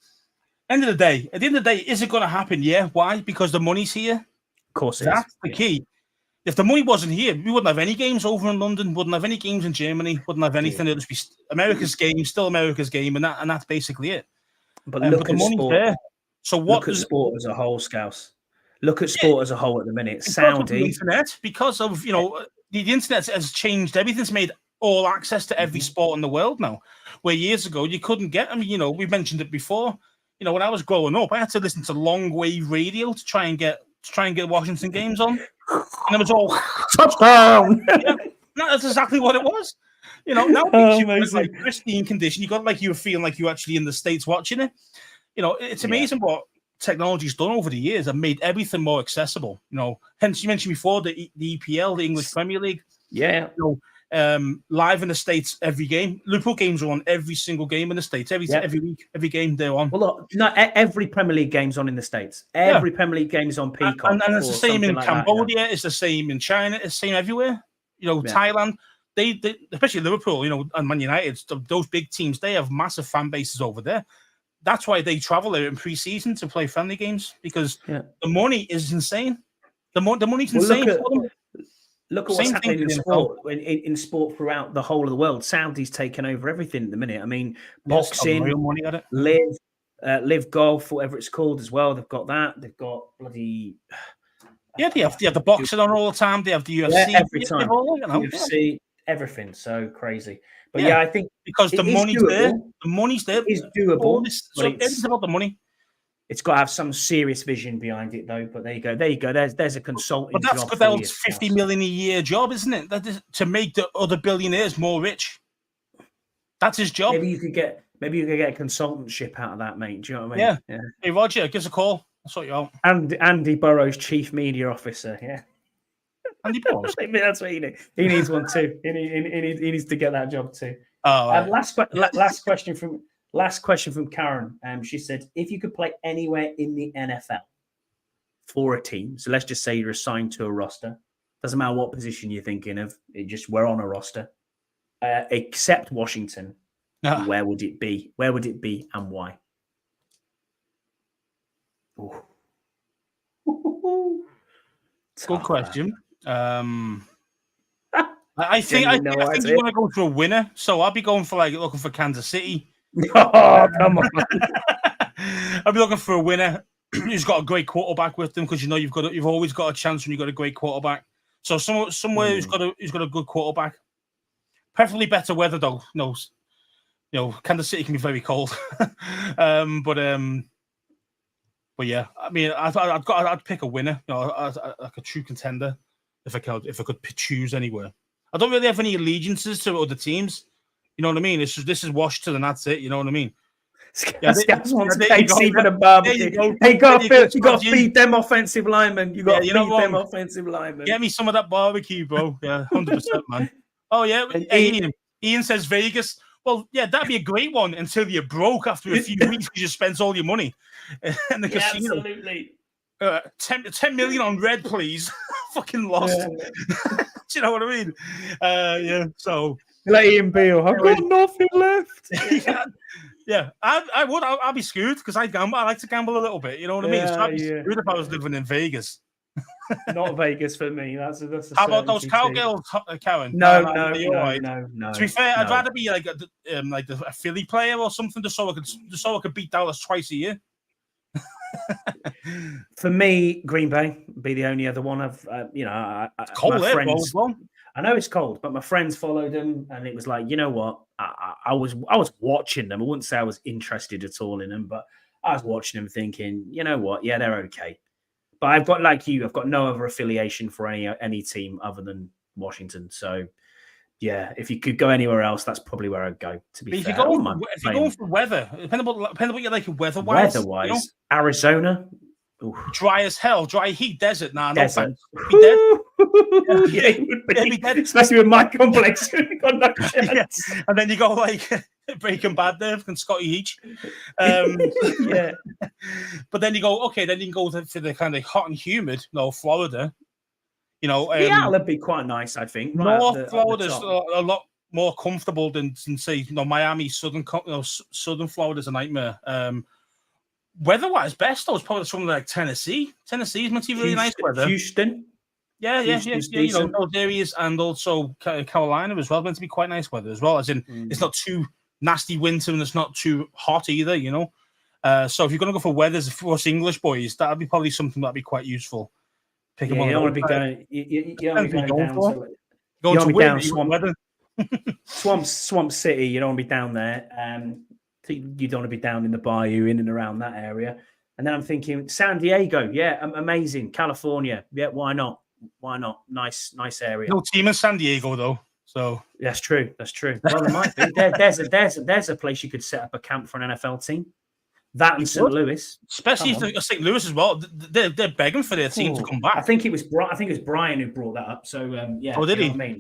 at the end of the day, is it going to happen? Yeah. Why? Because the money's here. Of course, that's the key. If the money wasn't here, we wouldn't have any games over in London, wouldn't have any games in Germany, wouldn't have anything. It'd just be America's game, still America's game, and that's basically it. But but look the at money's sport. there. So what Look at does sport as a whole, Scouse. Look at sport as a whole at the minute. because of the Saudi. internet, because of the internet has changed everything's made all access to every sport in the world now. Where years ago you couldn't get. I mean, we mentioned it before. When I was growing up, I had to listen to long wave radio to try and get Washington games on, and it was all touchdown. Yeah, no, that's exactly what it was. Now you got like pristine condition. You got like you were feeling like you were actually in the States watching it. It's amazing what technology's done over the years and made everything more accessible. Hence you mentioned before the EPL, the English Premier League. Yeah. Live in the States every game. Liverpool games are on every single game in the States. Every week, every game they're on. Well, look, no, every Premier League game's on in the States. Every Premier League game's on Peacock. And it's the same in Cambodia. It's the same in China. It's the same everywhere. Thailand. They especially Liverpool, and Man United, those big teams, they have massive fan bases over there. That's why they travel there in pre-season to play friendly games because the money is insane. The money's insane for them. Look at what's happening in sport. In sport throughout the whole of the world, Saudi's taken over everything at the minute. I mean, boxing, real money at it. Live golf, whatever it's called as well. They've got that. They've got bloody. Yeah, they have the boxing on all the time. They have the UFC every time. UFC, everything. So crazy. But I think because the money's there. The money's there. It's doable. It's about the money. It's got to have some serious vision behind it, though. But there you go. There's a consulting. But that's good. That's $50 million a year job, isn't it? That is to make the other billionaires more rich. That's his job. Maybe you could get a consultantship out of that, mate. Do you know what I mean? Yeah. Hey, Roger, give us a call. I'll sort you out. Andy Burrows, Chief Media Officer. Yeah. Andy Burrows. That's what he needs. He needs one too. He needs to get that job too. Oh. Last question from Karen. She said, if you could play anywhere in the NFL for a team, so let's just say you're assigned to a roster, doesn't matter what position you're thinking of, we're on a roster, except Washington, where would it be? Where would it be and why? Good question. I think you want to go for a winner, so I'll be going for looking for Kansas City. Oh, come on! I'll be looking for a winner who's got a great quarterback with them because you've always got a chance when you've got a great quarterback. So somewhere who's got a good quarterback, preferably better weather though. Kansas City can be very cold, but yeah, I mean, I'd pick a winner, like a true contender, if I could choose anywhere. I don't really have any allegiances to other teams. You know what I mean? This is Washington and that's it. You know what I mean? Scouts want to take Stephen a barbecue. Hey, you got to feed them offensive linemen. You got to feed them offensive linemen. Get me some of that barbecue, bro. Yeah, 100%, man. Oh yeah, Ian says Vegas. Well, yeah, that'd be a great one until you're broke after a few weeks because you spent all your money in the casino. Absolutely. 10 million on red, please. Fucking lost. Do you know what I mean? Yeah. So like Ian Beale, I've got nothing left. Yeah, I'd be screwed because I gamble. I like to gamble a little bit. You know what I mean? So I'd be screwed if I was living in Vegas. Not Vegas for me. That's how about those cowgirls, Karen? No. To be fair, I'd rather be like a Philly player or something, just so I could beat Dallas twice a year. For me, Green Bay would be the only other one. It's cold there, friends, well. I know it's cold, but my friends followed them, and it was like, you know what? I was watching them. I wouldn't say I was interested at all in them, but I was watching them, thinking, you know what? Yeah, they're okay. But I've got no other affiliation for any team other than Washington. So, yeah, if you could go anywhere else, that's probably where I'd go. To be fair, if you're going for weather, depending on what you like weather-wise. Weather-wise, Arizona. Ooh. Dry as hell, dry heat, desert. Nah, desert. No be dead. Yeah, be dead. Especially with my complex. Got no chance. Yeah. And then you go like Breaking Bad there and Scotty Heach. Yeah. But then you go, okay, then you can go for the kind of hot and humid, Florida. Seattle would be quite nice, I think. North Florida's a lot more comfortable than say, Miami, southern Florida's a nightmare. Weather-wise, best though is probably something like Tennessee. Tennessee's meant to be really nice weather. Houston. Yeah. Those areas, and also Carolina as well, meant to be quite nice weather as well. As in, it's not too nasty winter and it's not too hot either. So if you're going to go for weathers for us English boys, that'd be probably something that'd be quite useful. Pick you don't want to be going. You don't want to be going down to. Going to down Swamp City. You don't want to be down there. You don't want to be down in the bayou, in and around that area. And then I'm thinking San Diego. Yeah, amazing. California. Yeah, why not? Why not? Nice area. No team in San Diego though. So that's true. Well, there might be. There's a place you could set up a camp for an NFL team. That and St. Louis, especially if St. Louis as well. They're begging for their team to come back. I think it was Brian who brought that up. So yeah. Oh, did he? I mean?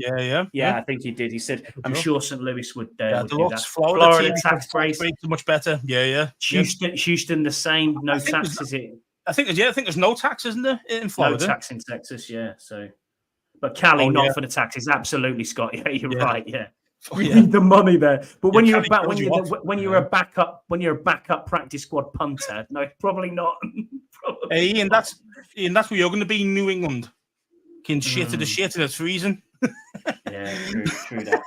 Yeah. I think he did. He said, "I'm sure St. Louis would." Deluxe do that. Florida tax rates much better. Yeah. Houston, the same. No tax, is it? I think there's no tax, isn't there, in Florida? No tax in Texas. Yeah. So, but Cali not for the taxes. Absolutely, Scott. Yeah, you're right. Yeah. We need the money there, but when you're a backup practice squad punter, no, probably not. Hey, Ian, that's where you're going to be in New England. Can shit to the shit and it's freezing. Yeah, true that.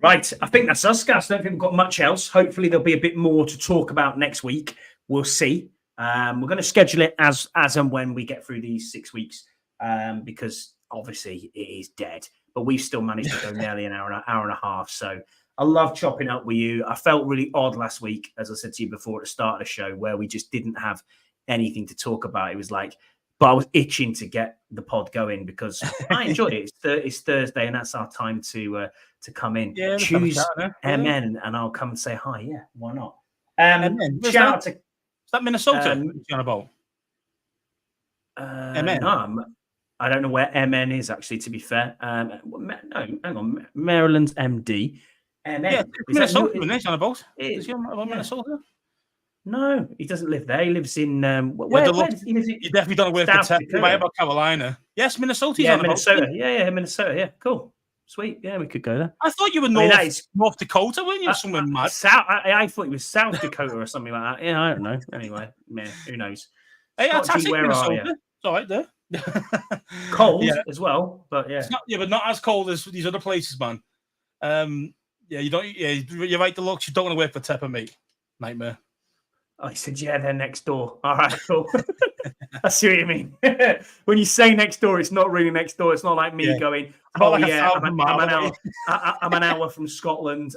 Right, I think that's us, guys. I don't think we've got much else. Hopefully, there'll be a bit more to talk about next week. We'll see. We're going to schedule it as and when we get through these 6 weeks, because obviously it is dead. But we've still managed to go nearly an hour and a half. So I love chopping up with you. I felt really odd last week, as I said to you before at the start of the show, where we just didn't have anything to talk about. It was like, but I was itching to get the pod going because I enjoyed it. It's Thursday, and that's our time to come in. Yeah, choose MN, and I'll come and say hi. Yeah, why not? Shout out to. Is that Minnesota? You're about? MN. No, I don't know where MN is, actually, to be fair. No, hang on. Maryland's MD. MN. Yeah, Minnesota, is he on Minnesota? No, he doesn't live there. He lives in... You definitely don't work for Tech. About Carolina. Yes, Minnesota. Yeah, Minnesota. Yeah, Minnesota. Yeah, cool. Sweet. Yeah, we could go there. I thought you were North Dakota, weren't you? Somewhere mad. I thought you were South Dakota or something like that. Yeah, I don't know. Anyway, who knows? Hey, that's Minnesota. It's all right there. Cold as well, but but not as cold as these other places, man. You don't. Yeah, you're right. The looks. You don't want to work for Tepper, mate. Nightmare. Oh, he said, yeah, they're next door. All right, cool. I see what you mean. When you say next door, it's not really next door. It's not like me going, I'm an hour from Scotland.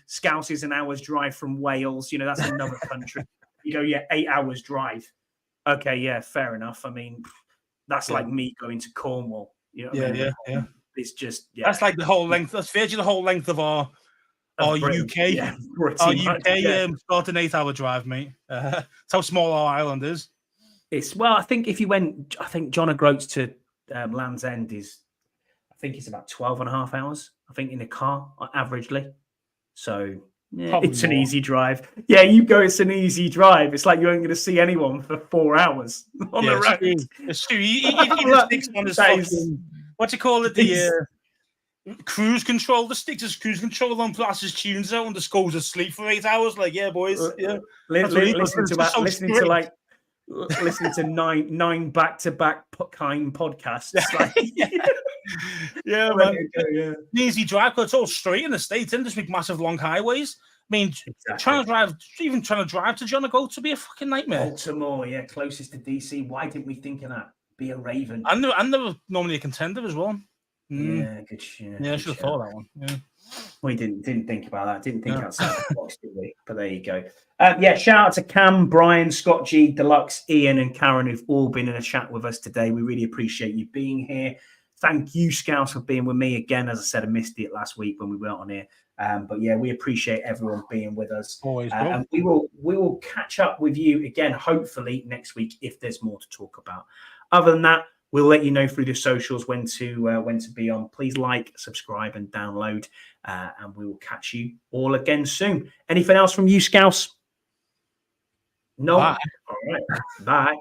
Scouse is an hour's drive from Wales. That's another country. You go, 8 hours drive. Okay, yeah, fair enough. I mean, that's like me going to Cornwall. You know what I mean? Yeah. It's just, That's like the whole length. That's virtually the whole length of our UK. Yeah, our UK start an 8 hour drive, mate. That's how small our island is. I think if you went, John O'Groats to Land's End is, it's about 12 and a half hours, I think, in a car, averagely. So, it's an easy drive. Yeah, you go, it's an easy drive. It's like you ain't going to see anyone for 4 hours on the road. It's true. What do you call it? The cruise control. The sticks is cruise control on Placer's tune zone. The schools asleep for 8 hours. Like, yeah, boys. Yeah. Listening to nine back-to-back kind podcasts. Man. Easy drive because it's all straight in the States, and there's big, massive, long highways. I mean, trying to drive to John O'Groats would be a fucking nightmare. Baltimore, closest to DC. Why didn't we think of that? Be a Raven. And they were normally a contender as well. Yeah, good shit. Yeah, I should have thought that one. Yeah. We didn't think about that. Didn't think outside the box, did we? But there you go. Shout out to Cam, Brian, Scott G, Deluxe, Ian, and Karen, who've all been in a chat with us today. We really appreciate you being here. Thank you, Scouts, for being with me again. As I said, I missed it last week when we weren't on here. But we appreciate everyone being with us. Always, and we will catch up with you again, hopefully next week, if there's more to talk about. Other than that, we'll let you know through the socials when to be on. Please like, subscribe, and download, and we will catch you all again soon. Anything else from you, Scouse? No. Bye. All right. Bye.